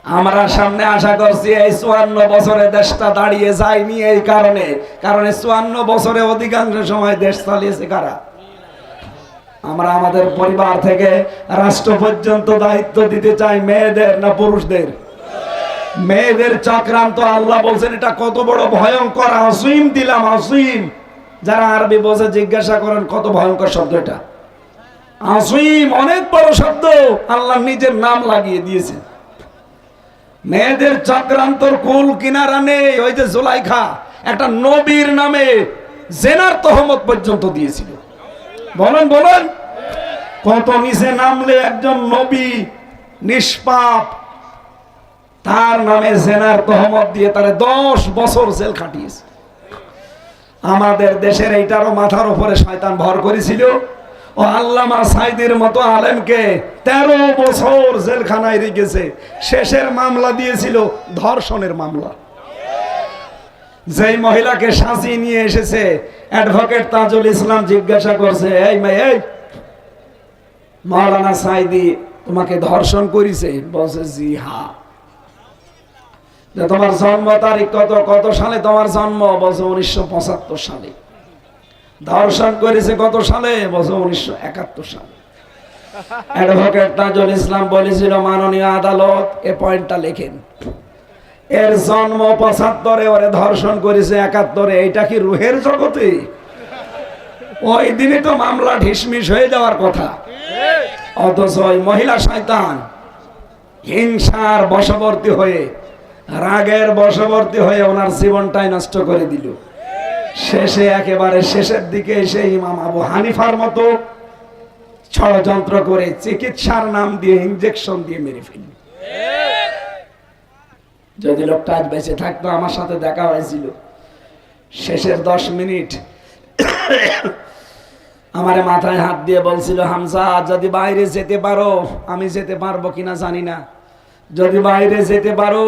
আমরা সামনে আশা করছি এই 54 বছরে দেশটা দাঁড়িয়ে যায়নি এই কারণে 54 বছরে অধিকাংশ সময় দেশ চালিয়েছে কারা? আমরা আমাদের পরিবার থেকে রাষ্ট্র পর্যন্ত দায়িত্ব দিতে চাই মেয়েদের না পুরুষদের? মেয়েদের চক্রান্ত আল্লাহ বলছেন এটা কত বড় ভয়ঙ্কর। আসিম দিলাম, আসিম। যারা আরবি বোঝে জিজ্ঞাসা করেন কত ভয়ঙ্কর শব্দ এটা। আসিম অনেক বড় শব্দ, আল্লাহ নিজের নাম লাগিয়ে দিয়েছেন। মেয়েদের চক্রান্তর কুল কিনারা নেই। ওই যে জুলাইখা একটা নবীর নামে জেনার তহমত পর্যন্ত দিয়েছিল। বলেন বলেন, কত নিচে নামলে একজন নবী নিষ্পাপ, তার নামে জেনার তহমত দিয়ে তারে 10 বছর জেল খাটিয়েছে। আমাদের দেশের এইটারও মাথার উপরে শয়তান ভর করেছিল। ও আল্লামা সাইদির মতো আলেমকে 13 বছর জেলখানায় রেখেছে। শেষের মামলা দিয়েছিল ধর্ষণের মামলা। যেই মহিলাকে সাজিয়ে নিয়ে এসেছে অ্যাডভোকেট তাজুল ইসলাম জিজ্ঞাসা করছে, এই মেয়ে, এই মাওলানা সাইদি তোমাকে ধর্ষণ করেছে? বলছে জি হ্যাঁ। তোমার জন্ম তারিখ কত, কত সালে তোমার জন্ম? বলছে 1975 সালে। ধর্ষণ করেছে কত সালে? বলছে 1971 সালে। অ্যাডভোকেট তাজুল ইসলাম বলেছিল, মাননীয় আদালত এ পয়েন্টটা লেখেন, এর জন্ম 75-এ, ওরে ধর্ষণ করেছে 71-এ। এইটা কি রুহের জগতে? ওই দিনে তো মামলা ঢিসমিস হয়ে যাওয়ার কথা। অথচ ওই মহিলা শয়তান হিংসার বশবর্তী হয়ে, রাগের বশবর্তী হয়ে ওনার জীবনটাই নষ্ট করে দিল। শেষে একেবারে শেষের দিকে এসে ইমাম আবু হানিফার মতো ষড়যন্ত্র করে চিকিৎসার নাম দিয়ে ইনজেকশন দিয়ে মেরে ফেলল। যদি লোকটা আজ বেঁচে থাকতো, আমার সাথে দেখা হয়েছিল, শেষের 10 মিনিট আমারে মাথায় হাত দিয়ে বলছিল, হামজা যদি বাইরে যেতে পারো, আমি যেতে পারবো কিনা জানি না, যদি বাইরে যেতে পারো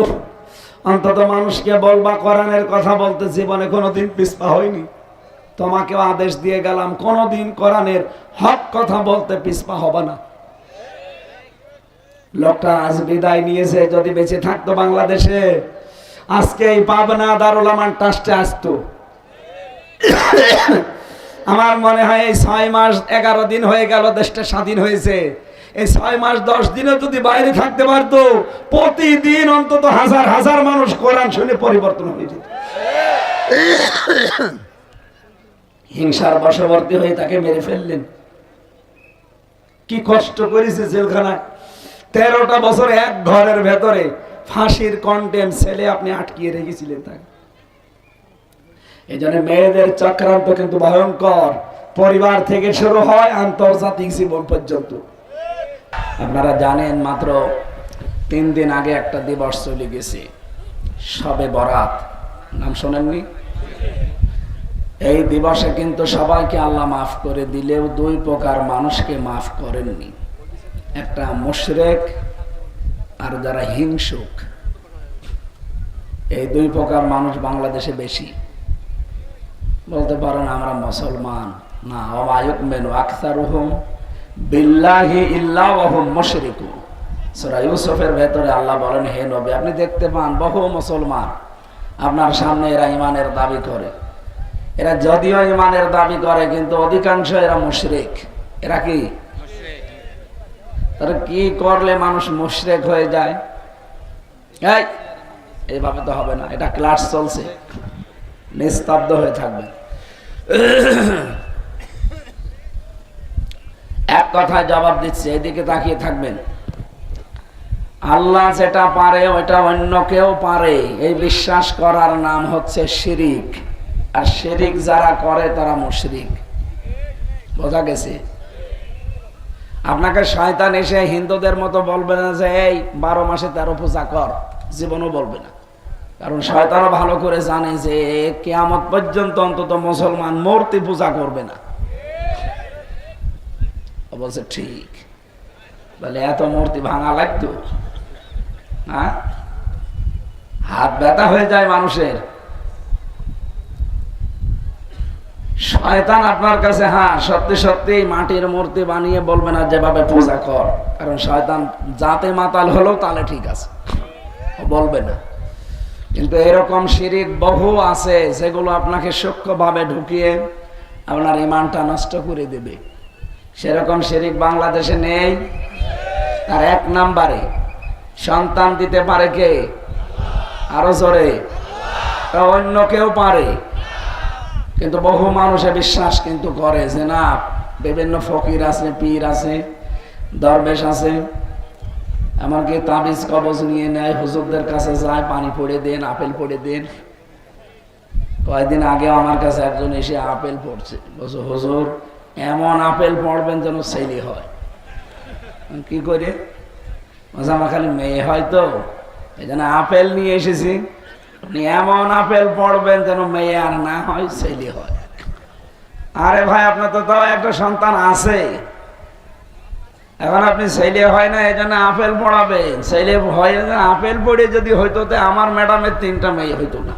অন্তত মানুষকে বলবা কোরআনের কথা বলতে জীবনে কোনোদিন পিছপা হয়নি। তোমাকেও আদেশ দিয়ে গেলাম, কোনোদিন কোরআনের হক কথা বলতে পিছপা হবে না। লোকটা আজ বিদায় নিয়েছে, যদি বেঁচে থাকতো বাংলাদেশে আজকে এই পাবনা দারুল আমান ট্রাস্টে আসতো। আমার মনে হয় এই 6 মাস 11 দিন হয়ে গেল দেশটা স্বাধীন হয়েছে, এই 6 মাস 10 দিনে যদি বাইরে থাকতে পারতো, প্রতিদিন অন্তত হাজার হাজার মানুষ কোরআন শুনে পরিবর্তন হয়ে যেত। হিংসার বশবর্তী হয়ে তাকে মেরে ফেললেন। কি কষ্ট করেছে জেলখানায়, 13টা বছর এক ঘরের ভেতরে ফাঁসির কন্টেম ছেলে আপনি আটকিয়ে রেখেছিলেন তাকে। এই জন্য মেয়েদের চক্রান্ত কিন্তু ভয়ঙ্কর, পরিবার থেকে শুরু হয় আন্তর্জাতিক জীবন পর্যন্ত। আপনারা জানেন মাত্র 3 দিন আগে একটা দিবস চলে গেছে, শবে বরাত, নাম শোনেননি? এই দিবসে কিন্তু সবাইকে আল্লাহ মাফ করে দিলেও 2 প্রকার মানুষকে মাফ করেননি। একটা মুশরিক আর যারা হিংসুক। এই 2 প্রকার মানুষ বাংলাদেশে বেশি। বলতে পারেন আমরা মুসলমান না, ওয়া ইউমিনু আকসারুহুম বিল্লাহি ইল্লা ওয়া হুম মুশরিকুন। সূরা ইউসুফের ভেতরে আল্লাহ বলেন, হে নবী আপনি দেখতে পান বহু মুসলমান আপনার সামনে এরা ঈমানের দাবি করে। এরা যদিও ঈমানের দাবি করে কিন্তু অধিকাংশ এরা মুশরিক। এরা কি মুশরিক? তারা কি করলে মানুষ মুশরিক হয়ে যায়? এইভাবে তো হবে না, এটা ক্লাস চলছে, নিস্তব্ধ হয়ে থাকবে। এক কথায় জবাব দিচ্ছে, এদিকে তাকিয়ে থাকবেন। আল্লাহ যেটা পারে ওইটা অন্য কেউ পারে, এই বিশ্বাস করার নাম হচ্ছে শিরিক। আর শিরিক যারা করে তারা মুশরিক। বোঝা গেছে? আপনাকে শয়তান এসে হিন্দুদের মতো বলবে না যে এই 12 মাসে 13 পূজা কর, জীবনও বলবে না। কারণ শয়তানও ভালো করে জানে যে কিয়ামত পর্যন্ত অন্তত মুসলমান মূর্তি পূজা করবে না। বলছে ঠিক, বলে এত মূর্তি ভাঙা লাগতো? হ্যাঁ, হাত ব্যথা হয়ে যায় মানুষের। শয়তান আপনার কাছে হ্যাঁ সত্যি সত্যি মাটির মূর্তি বানিয়ে বলবে না যেভাবে পূজা কর, কারণ শয়তান যাতে মাতাল হলো তাহলে ঠিক আছে। বলবে না। কিন্তু এরকম শিরিক বহু আছে যেগুলো আপনাকে সূক্ষ্মভাবে ঢুকিয়ে আপনার ঈমানটা নষ্ট করে দেবে। সেরকম শিরিক বাংলাদেশে নেই। তার এক নাম্বারে সন্তান দিতে পারে কে? আরো জোরে। অন্য কেউ পারে, কিন্তু বহু মানুষে বিশ্বাস কিন্তু করে যে না, বিভিন্ন ফকির আছে, পীর আছে, দরবেশ আছে, এমনকি তাবিজ কবজ নিয়ে নেয়, হুজুরদের কাছে যায়, পানি পড়ে দেন, আপেল পড়ে দেন। কয়েকদিন আগে আমার কাছে একজন এসে আপেল পড়ছে, বলছে হুজুর এমন আপেল পড়বেন যেন ছেলে হয়। কি করে? আমার খালি মেয়ে হয় তো এই জন্য আপেল নিয়ে এসেছি, এমন আপেল পড়বেন যেন মেয়ে আর না হয়, ছেলে হয়। আরে ভাই, আপনার তো তাও একটা সন্তান আছে, এখন আপনি ছেলে হয় না এই জন্য আপেল পড়াবেন। ছেলে হয় না, আপেল পড়ে যদি হইতো তো আমার ম্যাডামের 3টা মেয়ে হইতো না।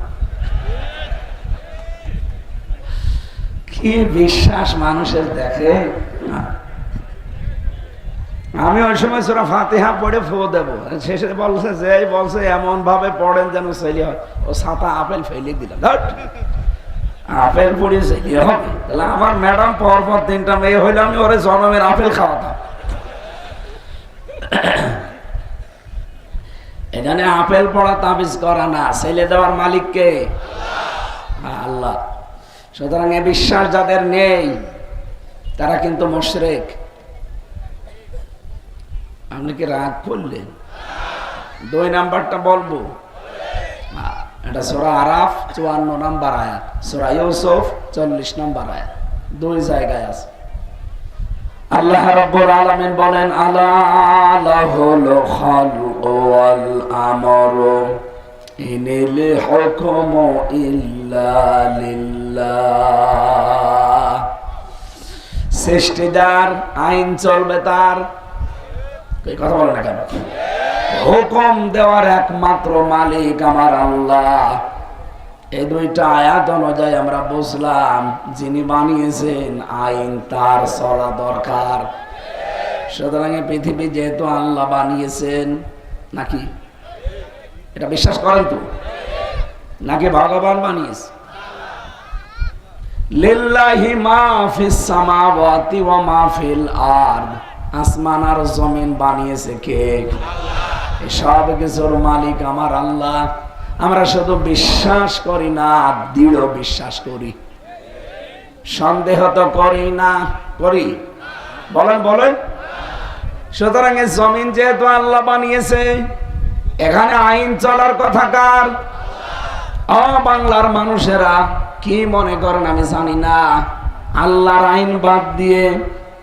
কি বিশ্বাস মানুষের দেখে। আমি ওই সময় সূরা ফাতিহা পড়ে ফু দেব, শেষে বলছে যে বলছে এমন ভাবে পড়েন যেন ছেলে হয়, ও ছাতা আপেল ফেলে দিলাম, আপেল পড়ে ছেলে হবে। তাহলে আমার ম্যাডাম পরপর 3টা মেয়ে হইলে আমি ওরে জন্মের আপেল খাওয়াতাম। এখানে আপেল পড়া তাবিজ করা না, ছেলে দেওয়ার মালিক কে? আল্লাহ। সুতরাং এ বিশ্বাস যাদের নেই তারা কিন্তু মুশরিক। আপনি কি রাগ করলেন? 2 নাম্বারটা বলবো, এটা সূরা আরাফ 54 নম্বর আয়াত, সূরা ইউসুফ 40 নম্বর আয়াত, 2 জায়গায় আছে। আল্লাহ রাব্বুল আলামিন বলেন, আলা লাহুল খালকু ওয়াল আমরু ইনিল হুকমু ইল্লা লিল্লাহ। সৃষ্টিদার, আইন চলবে তার। এই কথা বলে না কেন? হুকুম দেওয়ার একমাত্র মালিক আমার আল্লাহ। এই 2টা আয়াত অনুযায়ী আমরা বুঝলাম যিনি বানিয়েছেন আইন তার চলা দরকার। সুতরাং এই পৃথিবী যেহেতু আল্লাহ বানিয়েছেন, নাকি এটা বিশ্বাস করেন তো? নাকি ভগবান বানিয়েছে? লিল্লাহি মা ফিস সামাওয়াতি ওয়া মা ফিল আরদ। আসমান আর জমিন বানিয়েছে কে? সব কিছুর মালিক আমার আল্লাহ। আমরা শুধু বিশ্বাস করি না, দৃঢ় বিশ্বাস করি, সন্দেহ তো করি না। করি? বলেন বলেন। সুতরাং এই জমিন যেহেতু আল্লাহ বানিয়েছে, এখানে আইন চলার কথা কার? বাংলার মানুষেরা কি মনে করেন আমি জানি না, আল্লাহর আইন বাদ দিয়ে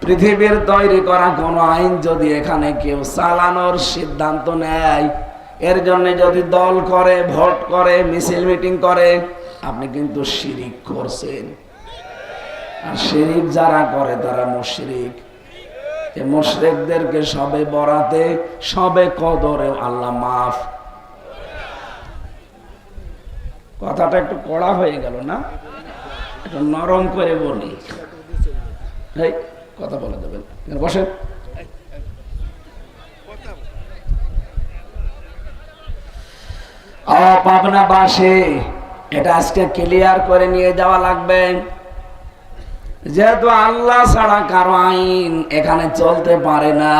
পৃথিবীর তৈরি করা কোন আইন যদি এখানে কেউ চালানোর সিদ্ধান্ত নেয়, এর জন্য যদি দল করে, ভোট করে, মিছিল মিটিং করে, আপনি কিন্তু শিরিক করছেন। আর শিরিক যারা করে তারা মুশরিক। এই মুশরিকদেরকে সবে বরাতে, সবে কদরে আল্লাহ মাফ। কথাটা একটু কড়া হয়ে গেল না? একটু নরম করে বলি। এই কথা বলে দেবেন, বসেন। পাবনাবাসী, এটা আজকে ক্লিয়ার করে নিয়ে যাওয়া লাগবে। যেহেতু আল্লাহ ছাড়া কারো আইন এখানে চলতে পারে না,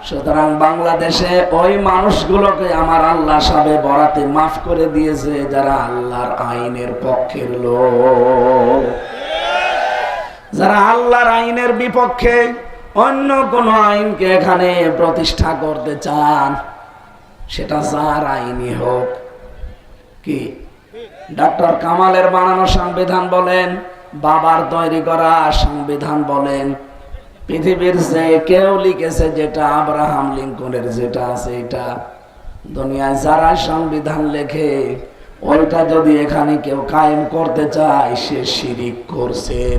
সুতরাং বাংলাদেশে ওই মানুষগুলোকে আমার আল্লাহ সবে বরাতে মাফ করে দিয়েছে যারা আল্লাহর আইনের পক্ষের লোক। যারা আল্লাহর আইনের বিপক্ষে অন্য কোন আইনকে এখানে প্রতিষ্ঠা করতে চান, সেটা যার আইনই হোক। কি ডক্টর কামালের বানানো সংবিধান বলেন, বাবার তৈরি করা সংবিধান বলেন, পৃথিবীর যে কেউ লিখেছে যেটা, আব্রাহাম লিঙ্কনের যেটা আছে, এটা দুনিয়ায় যারা সংবিধান লেখে ওইটা যদি এখানে কেউ কায়েম করতে চায়, সে শিরিক করছেন।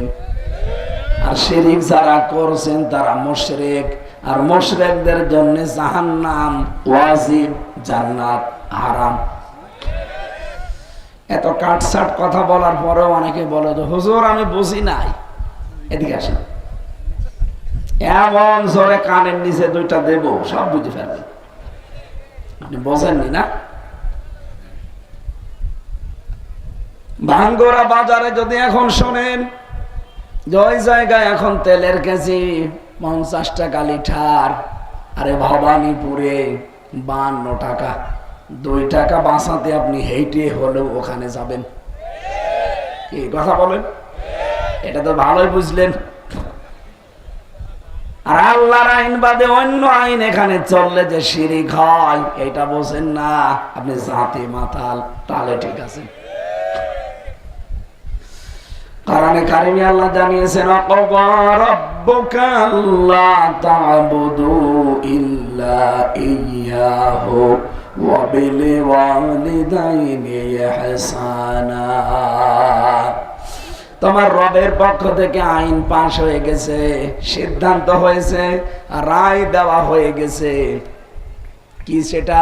আর শিরিক যারা করছেন তারা মুশরিক। আর মুশরিকদের জন্য জাহান্নাম ওয়াজিব, জান্নাত হারাম। এত কাটছাট কথা বলার পরেও অনেকে বলে যে হুজুর আমি বুঝি নাই। এদিকে আসেন, এমন জোরে কানের নিচে 2টা দেব, সব বুঝে ফেলবেন। আপনি বোঝেননি না? ভাঙ্গরা বাজারে যদি এখন শোনেন যে ওই জায়গায় এখন তেলের কেজি 50 টাকা লিটার, আরে ভবানীপুরে 52 টাকা, 2 টাকা বাঁচাতে আপনি হেঁটে হলেও ওখানে যাবেন। কি কথা বলেন? এটা তো ভালোই বুঝলেন। আর আল্লাহর আইন বাদে অন্য আইন এখানে চললে যে শিরিক হয় এটা বোঝেন না আপনি, জাতি মাতাল। তাহলে ঠিক আছে। কোরআনে কারিমে আল্লাহ জানিয়েছেন ওয়াকাযা রাব্বুকা আল্লা তা'বুদু ইল্লা ইয়্যাহু ওয়া বিল ওয়ালিদাইনি ইহসানা। তোমার রবের পক্ষ থেকে আইন পাশ হয়ে গেছে, সিদ্ধান্ত হয়েছে, রায় দেওয়া হয়ে গেছে। কি সেটা?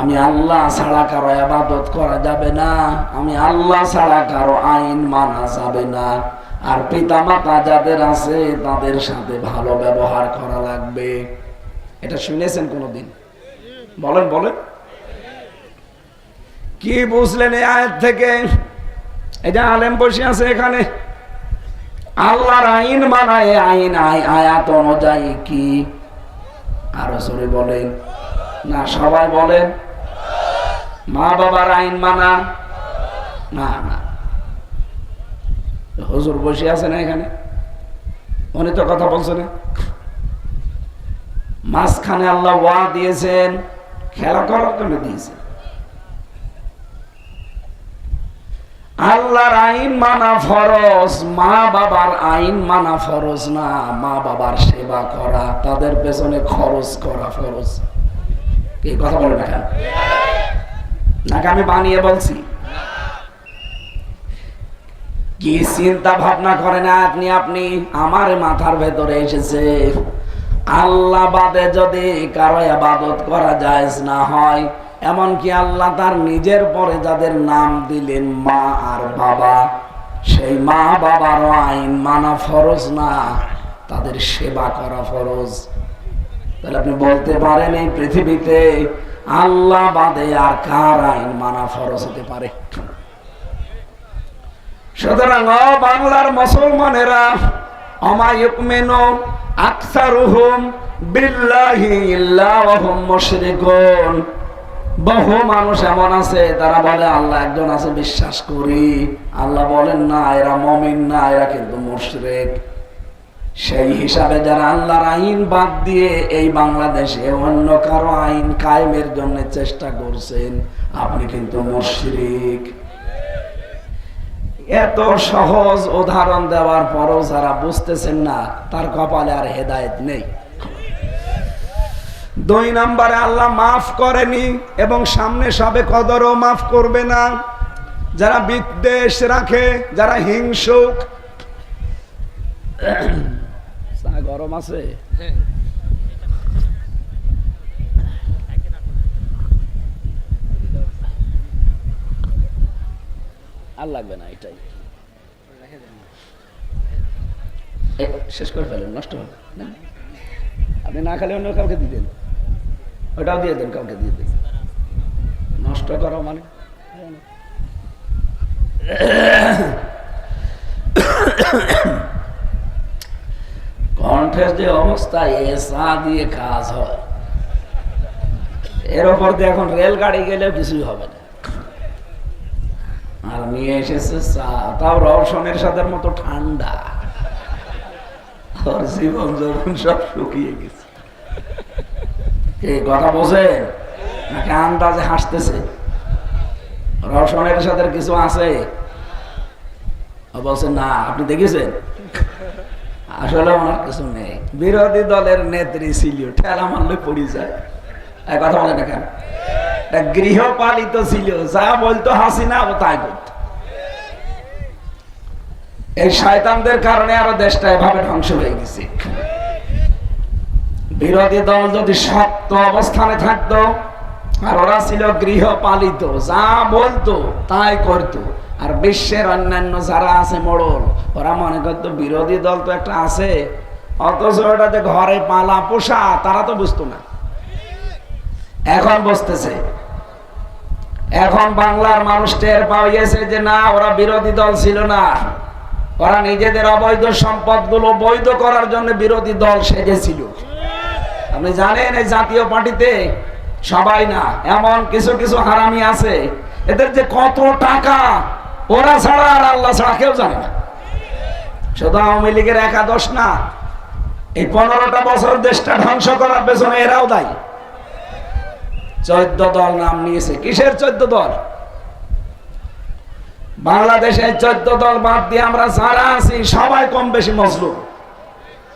আমি আল্লাহ ছাড়া কারো ইবাদত করা যাবে না, আমি আল্লাহ ছাড়া কারো আইন মানা যাবে না, আর পিতা মাতা যাদের আছে তাদের সাথে ভালো ব্যবহার করা লাগবে। এটা শুনেছেন কোনদিন? বলেন বলেন, কি বুঝলেন এই আয়াত থেকে? এই যে আলেম বসে আছে এখানে, আল্লাহর আইন মানায়, আইন আয়াত অনুযায়ী কি? আরো জোরে বলেন না, সবাই বলেন। মা বাবার আইন মানা না, না। হুজুর বসে আছে না এখানে, উনি তো কথা বলছে না। মাঝখানে আল্লাহ ওয়া দিয়েছেন, খেলা করার জন্য দিয়েছেন। আল্লাহর আইন মানা ফরজ, মা বাবার আইন মানা ফরজ না। মা বাবার সেবা করা, তাদের পেছনে খরচ করা ফরজ। কি কথা বলেন না কেন? নাকি আমি বানিয়ে বলছি? কি চিন্তা ভাবনা করেন আপনি? আমার মাথার ভেতরে এসেছে আল্লাহ বাদে যদি কারো ইবাদত করা জায়েজ না হয়, এমনকি আল্লাহ তার নিজের পরে যাদের নাম দিলেন মা আর বাবা, সেই মা বাবার আইন মানা ফরজ না, তাদের সেবা করা ফরজ। তাহলে আপনি বলতে পারেন এই পৃথিবীতে আল্লাহ বাদে আর কার আইন মানা ফরজ হতে পারে? সুতরাং বাংলার মুসলমানেরা, আমা ইউমিনু আকসারুহুম বিল্লাহি ইল্লা ওয়া হুম মুশরিকুন। বহু মানুষ এমন আছে তারা বলে আল্লাহ একজন আছে, বিশ্বাস করি। আল্লাহ বলেন না, এরা মুমিন না, এরা কিন্তু মুশরিক। সেই হিসাবে যারা আল্লাহর আইন বাদ দিয়ে এই বাংলাদেশে অন্য কারো আইন কায়েমের জন্য চেষ্টা করছেন, আপনি কিন্তু মুশরিক। এত সহজ উদাহরণ দেওয়ার পরও যারা বুঝতেছেন না, তার কপালে আর হেদায়েত নেই। 2 নম্বরে আল্লাহ মাফ করেনি এবং সামনে সবে কদরও মাফ করবে না। যারা বিদ্বেষ রাখে, যারা হিংসুক। গরম আছে? আর লাগবে না, এটাই শেষ করে ফেলেন, নষ্ট হবে না। আপনি না খেলে অন্য কাউকে দিতেন, ওটাও দিয়ে দেন, কাউকে দিয়ে দেন। নষ্ট করা মানে কণ্ঠের যে অবস্থা, এসা দিয়ে কাজ হয়, এর ওপর দিয়ে এখন রেলগাড়ি গেলেও কিছুই হবে না। আর নিয়ে এসেছে চা, তাও রওশনের সাথে মতো ঠান্ডা। ওর জীবন যখন সব শুকিয়ে গেছে। এই কথা বোঝেন নাকি আন্দাজে হাসতেছে? রওশনের সাথে কিছু আছে? বলছেন না, আপনি দেখেছেন? আসলে ওনার কিছু নেই। বিরোধী দলের নেত্রী ছিল, ঠেলা মারলে পড়ে যায়। কথা বলে না কেন? গৃহপালিত ছিল, যা বলতো হাসিনা ও তাই করত। এই শয়তানদের কারণে আরো দেশটা এভাবে ধ্বংস হয়ে গেছে। বিরোধী দল যদি শক্ত অবস্থানে থাকতো, আর ওরা ছিল গৃহপালিত, যা বলতো তাই করতো, আর বিশ্বের অন্যান্য যারা আছে মোড়ল, ওরা মনে করতো বিরোধী দল তো একটা আছে, অথচ ওটা যে ঘরে পালা পোষা, তারা তো বুঝতো না। এখন বুঝতেছে। এখন বাংলার মানুষ টের পাইয়েছে যে না, ওরা বিরোধী দল ছিল না, ওরা নিজেদের অবৈধ সম্পদগুলো বৈধ করার জন্য বিরোধী দল সেজেছিল। আপনি জানেন এই জাতীয় পার্টিতে সবাই না, এমন কিছু কিছু হারামি আছে, এদের যে কত টাকা ওরা ছাড়া আর আল্লাহ ছাড়া কেউ জানে না। শুধু আওয়ামী লীগের একাদশ না, এই 15টা বছর দেশটা ধ্বংস করার পেছনে এরাও দায়ী। 14 দল নাম নিয়েছে। কিসের 14 দল? বাংলাদেশে 14 দল বাদ দিয়ে আমরা যারা আছি সবাই কম বেশি মজলুম।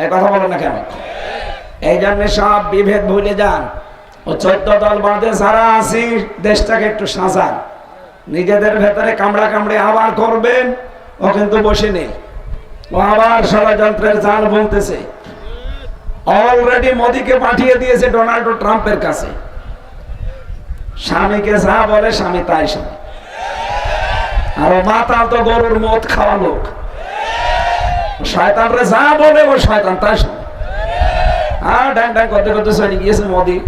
এই কথা বলো না কেন? এই জন্য সব বিভেদ ভুলে যান। ও 14 দল বাদে যারা আছি দেশটাকে একটু সাজান। নিজেদের ভেতরে কামড়া কামড়ে আবার করবেন, ও কিন্তু বসে নেই, ও আবার ষড়যন্ত্রের জাল বলতেছে। অলরেডি মোদিকে পাঠিয়ে দিয়েছে ডোনাল্ড ট্রাম্পের কাছে। স্বামীকে যা বলে স্বামী তাই শোনে। আর ও মাতাল তো গরুর মদ খাওয়া লোক, শয়তানরে যা বলে ও শয়তান তাই শোনে। আর ড্যাং ড্যাং করতে করতে চলে গিয়েছে মোদি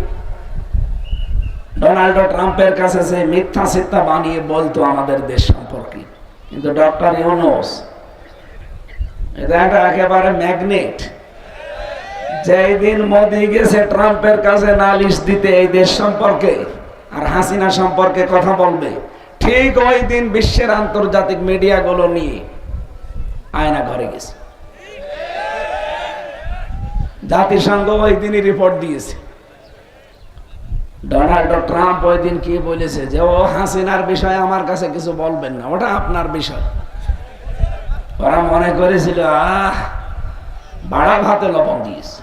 ডোনাল্ড ট্রাম্পের কাছে, যে মিথ্যা সিদ্ধা বানিয়ে বলতো আমাদের দেশ সম্পর্কে। কিন্তু ডক্টর ইউনূস এটা একটা একেবারে ম্যাগনেট। যেই দিন মোদি গেছে ট্রাম্পের কাছে নালিশ দিতে এই দেশ সম্পর্কে আর হাসিনা সম্পর্কে কথা বলবে, ঠিক ওই দিন বিশ্বের আন্তর্জাতিক মিডিয়াগুলো নিয়ে আয়না ঘরে গেছে। জাতিসংঘ ওই দিনই রিপোর্ট দিয়েছে। ডোনাল্ড ট্রাম্প ওই দিন কি বলেছে যে ও হাসিনার বিষয়ে আমার কাছে কিছু বলবেন না, ওটা আপনার বিষয়। ওরা মনে করেছিল বাড়া ভাতে লবণ দিয়েছে।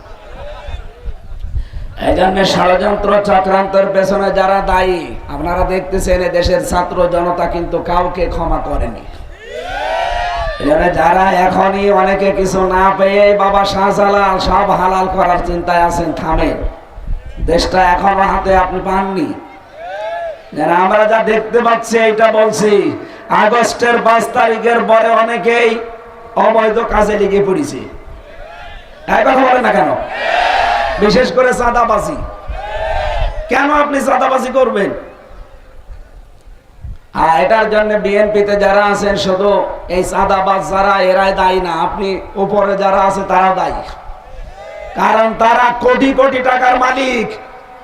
এই জন্য ষড়যন্ত্র চক্রান্তের পেছনে যারা দায়ী, আপনারা দেখতেছেন দেশের ছাত্র জনতা কিন্তু কাউকে ক্ষমা করেনি। যারা এখনই অনেকে কিছু না পেয়ে বাবা শাহজালাল সব হালাল করার চিন্তায় আছেন, থামেন। দেশটা এখনো হাতে আপনি পাননি। আমরা যা দেখতে পাচ্ছি এইটা বলছি, আগস্টের 5 তারিখের পরে অনেকেই অবৈধ কাজে লেগে পড়েছে। কথা বলেন না কেন? বিশেষ করে চাঁদাবাজি। কেন আপনি চাঁদাবাজি করবেন? আর এটার জন্য বিএনপিতে যারা আছেন শুধু এই চাঁদাবাজ যারা, এরাই দায়ী না, আপনি উপরে যারা আছে তারাও দায়ী। কারণ তারা কোটি কোটি টাকার মালিক,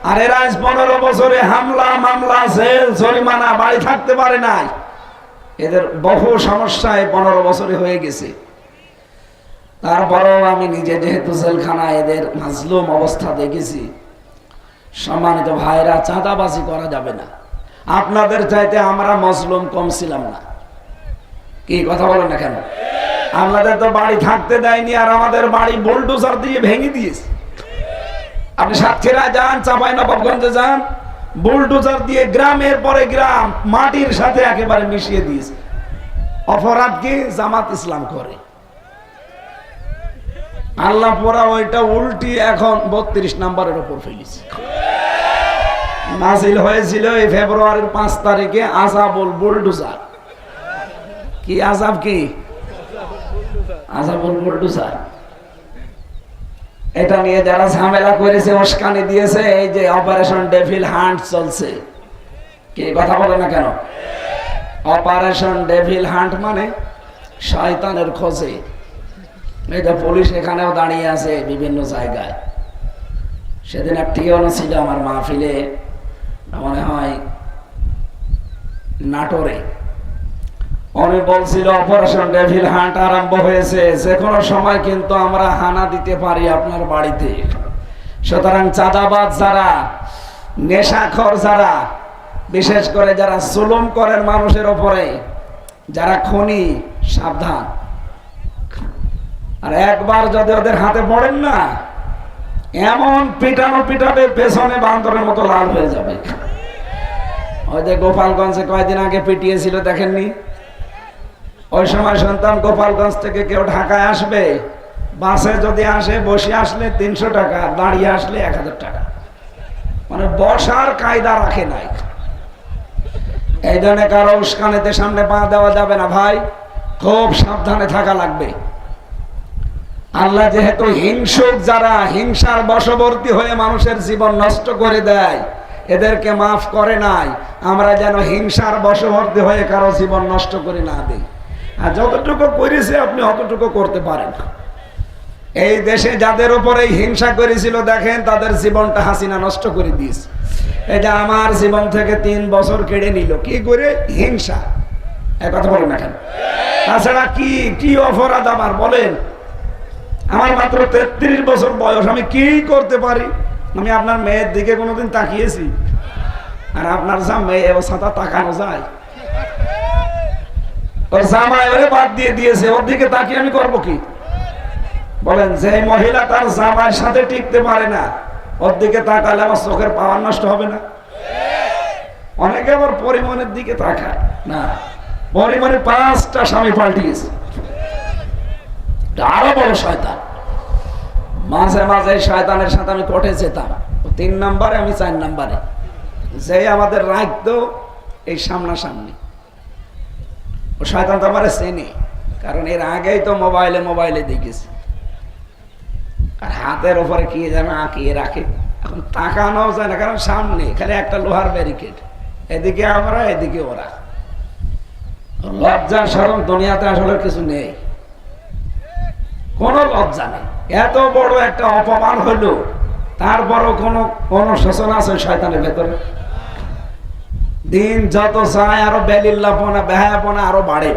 আর এরা 15 বছরে হামলা মামলা জেল জরিমানা বাড়ি থাকতে পারে নাই। এদের বহু সমস্যায় 15 বছরে হয়ে গেছে। তারপরেও আমি নিজে যেহেতু জেলখানায় এদের মাজলুম অবস্থা দেখেছি। সম্মানিত ভাইরা, চাঁদাবাজি করা যাবে না। আপনাদের চাইতে আমরা মজলুম কম ছিলাম না। কি কথা বলেন না কেন? আমাদের তো বাড়ি থাকতে দেয়নি, আর আমাদের বাড়ি বুলডোজার দিয়ে ভেঙে দিয়েছে। আপনি সাতক্ষীরা যান, চাঁপাইনবাবগঞ্জে যান, বুলডোজার দিয়ে গ্রামের পরে গ্রাম মাটির সাথে একেবারে মিশিয়ে দিয়েছে। অপরাধ কি? জামাত ইসলাম করে। আল্লাহ পোড়া ওইটা উল্টি এখন 32 নম্বরের উপর ফেলেছে। নাজিল হয়েছিল এই ফেব্রুয়ারির 5 তারিখে আযাবুল বুলডোজার। কি আযাব? কি আযাবুল বুলডোজার? এটা নিয়ে যারা ঝামেলা করেছে, উস্কানি দিয়েছে, এই যে অপারেশন ডেভিল হান্ট চলছে। কি কথা বলে না কেন? অপারেশন ডেভিল হান্ট মানে শয়তানের খোঁজে। এই যে পুলিশ এখানেও দাঁড়িয়ে আছে বিভিন্ন জায়গায়। সেদিন একটিও ছিল আমার মাহফিলে, মনে হয় নাটোরে। উনি বলছিল অপারেশন ডেভিল হান্ট আরম্ভ হয়েছে, যে কোনো সময় কিন্তু আমরা হানা দিতে পারি আপনার বাড়িতে। সুতরাং চাঁদাবাজ যারা, নেশাখোর যারা, বিশেষ করে যারা জুলুম করেন মানুষের উপরে, যারা খুনি, সাবধান। আর একবার যদি ওদের হাতে পড়েন না, এমন পিটানো পিটাবে পেছনে বান্দরের মতো লাল হয়ে যাবে। ওই যে গোপালগঞ্জে কয়েকদিন আগে পিটিয়েছিল, দেখেননি? ওই সময় সন্তান গোপালগঞ্জ থেকে কেউ ঢাকায় আসবে, বাসে যদি আসে, বসে আসলে 300 টাকা, দাঁড়িয়ে আসলে 1000 টাকা। মানে বসার কায়দা রাখে নাই। এই জন্য কারো উস্কানিতে সামনে পা দেওয়া যাবে না ভাই, খুব সাবধানে থাকা লাগবে। আল্লাহ যেহেতু হিংসুক, যারা হিংসার বশবর্তী হয়ে মানুষের জীবন নষ্ট করে দেয়, এদেরকে মাফ করে নাই। আমরা যেন হিংসার বশবর্তী হয়ে কারো জীবন নষ্ট করে না দেই। আর যতটুকু করেছে আপনি অতটুকু করতে পারেন। এই দেশে যাদের উপর এই হিংসা করেছিল দেখেন তাদের জীবনটা হাসিনা নষ্ট করে দিয়েছে। এটা আমার জীবন থেকে 3 বছর কেড়ে নিল, কি করে? হিংসা। এক কথা বলেন না কেন? তাছাড়া কি কি অপরাধ আমার বলেন? আমার মাত্র 33 বছর বয়স, আমি কি করতে পারি? আমি আপনার মেয়ের দিকে কোনোদিন তাকিয়েছি? আর আপনার যা মেয়ে সাথে তাকানো যায়? ওর জামাই ওরে বাদ দিয়ে দিয়েছে, ওর দিকে তাকিয়ে আমি করবো কি? বলেন, যে মহিলা তার জামাইয়ের সাথে টিকতে পারে না ওর দিকে তাকালে আমার চোখের পাওয়ার নষ্ট হবে না? অনেকে আবার পরিমণের দিকে তাকায় না, পরিমণে 5টা স্বামী পাল্টিয়েছে, আরো বড় শয়তান। মাঝে মাঝে শয়তানের সাথে আমি কোর্টে যেতাম, 3 নম্বরে আমি 4 নম্বরে, যে আমাদের রাখতো এই সামনাসামনি। ও শয়তান তো আমার চেনে, কারণ এর আগেই তো মোবাইলে দেখেছি। আর হাতের উপরে কি যেন আঁকিয়ে রাখে, এখন তাকানো যায় না, কারণ সামনে খালি একটা লোহার ব্যারিকেড, এদিকে আমরা এদিকে ওরা। লজ্জা শরম দুনিয়াতে আসলে কিছু নেই, কোনো লজ্জা নেই। এত বড় একটা অপমান হলো, তারপরও কোনো অনুশোচন আছে শয়তানের ভেতরে? দিন যত যায় আরো বেলিল্লাপনা বেহায়াপনা আরো বাড়ে।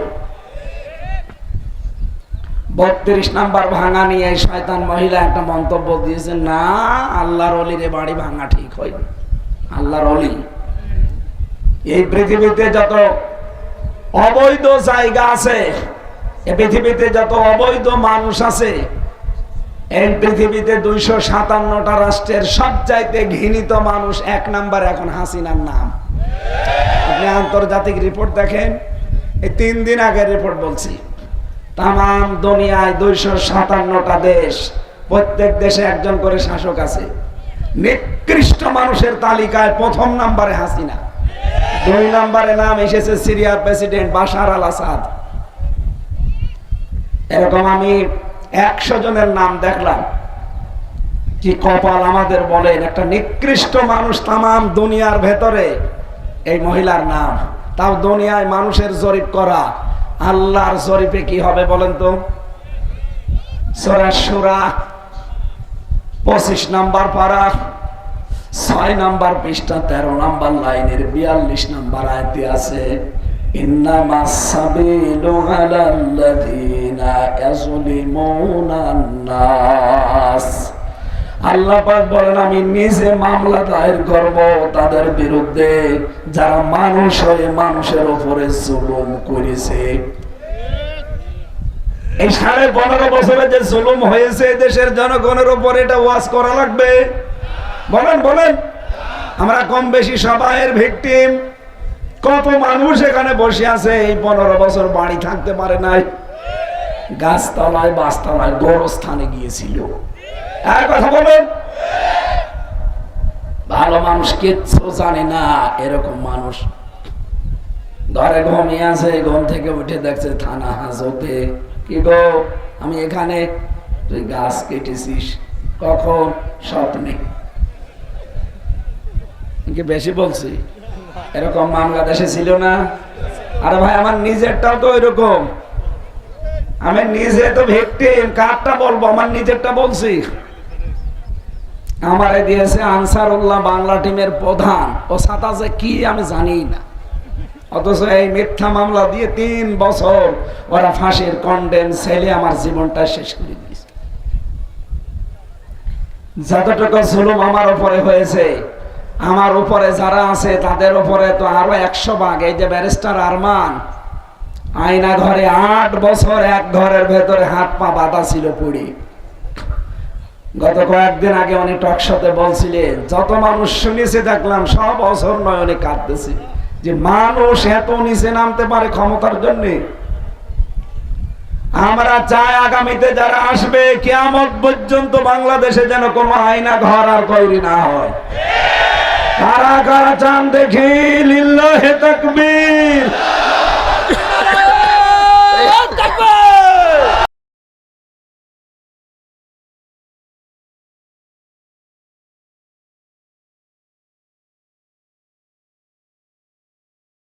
32 নাম্বার ভাঙা নিয়ে শয়তান মহিলা একটা মন্তব্য দিয়েছে, না আল্লাহর ওলির বাড়ি ভাঙা ঠিক হয়নি। আল্লাহর ওলি, এই পৃথিবীতে যত অবৈধ জায়গা আছে, এই পৃথিবীতে যত অবৈধ মানুষ আছে, এই পৃথিবীতে 257টা রাষ্ট্রের সবচাইতে ঘৃণিত মানুষ 1 নাম্বার এখন হাসিনার নাম। আপনি আন্তর্জাতিক রিপোর্ট দেখেন, এই 3 দিন আগের রিপোর্ট বলছি, তাম দুনিয়ায় 257টা দেশ, প্রত্যেক দেশে একজন করে শাসক আছে। নিকৃষ্ট মানুষের তালিকায় 1ম নাম্বারে হাসিনা, 2 নম্বরে নাম এসেছে সিরিয়ার প্রেসিডেন্ট বাশার আল আসাদ। এরকম আমি 100 জনের নাম দেখলাম। কি কপাল আমাদের বলেন, একটা নিকৃষ্ট মানুষ তাম দুনিয়ার ভেতরে, এই মহিলার নাম। তাও দুনিয়ায় মানুষের জরিপ করা, আল্লাহর জরিপে কি হবে বলেন তো? সূরা শূরা 25 নাম্বার পারা, 6 নাম্বার পৃষ্ঠা 13 নাম্বার লাইনের 42 নাম্বার আয়াতে আছে, ইন্নামাস সাবিলু আলাল্লাযিনা ইয়াজলিমুনান নাস। আল্লাহ পাক বলেন, আমি নিজে মামলা দায়ের করব তাদের বিরুদ্ধে যারা মানুষ হয়ে মানুষের উপরে জুলুম করেছে। এই 15.5 বছরে যে জুলুম হয়েছে দেশের জনগণের উপর, এটা ওয়াজ করা লাগবে? বলেন বলেন। আমরা কম বেশি সবাই এর ভিকটিম। কত মানুষ এখানে বসে আছে এই 15 বছর বাড়ি থাকতে পারে নাই, গাছতলায় বাসতলায় গোরস্থানে গিয়েছিল। আর কথা বলেন, ভালো মানুষ কিচ্ছু জানে না, এরকম মানুষ ঘরে ঘুমিয়ে আছে, ঘুম থেকে উঠে দেখছে থানা হাজতে, কি গো আমি এখানে, তুই গাছ কেটেছিস কখন? স্বপ্নে। বেশি বলছি? এরকম মামলা দেশে ছিল না? আরে ভাই, আমার নিজেরটাও তো এরকম, আমি নিজে তো ভিকটিম। কারটা বলবো? আমার নিজেরটা বলছি। আমারে দিয়েছে আনসারুল্লাহ বাংলা টিমের প্রধান, ও সাথে যে কি আমি জানি না, অথচ এই মিথ্যা মামলা দিয়ে 3 বছর ওরা ফাঁসির কন্ডেম ছেলে আমার জীবনটা শেষ করে দিয়েছে। যতটুকু জুলুম আমার উপরে হয়েছে, আমার উপরে যারা আছে তাদের উপরে তো আরো 100 ভাগ। এই যে ব্যারিস্টার আরমান, আয়না ঘরে 8 বছর এক ঘরের ভেতরে হাত পা বাঁধা ছিল পুড়ি। গত কয়েকদিন আগে উনি টকশোতে বলছিলেন, যত মানুষ শুনেছে দেখলাম সব বছর নয়নে কাঁদতেছে যে মানুষ এত নিচে নামতে পারে ক্ষমতার জন্য। আমরা চাই আগামীতে যারা আসবে কিয়ামত পর্যন্ত বাংলাদেশে যেন কোনো আয়না ঘর আর তৈরি না হয়। কারা কারা চান দেখি, লিল্লাহি তাকবীর।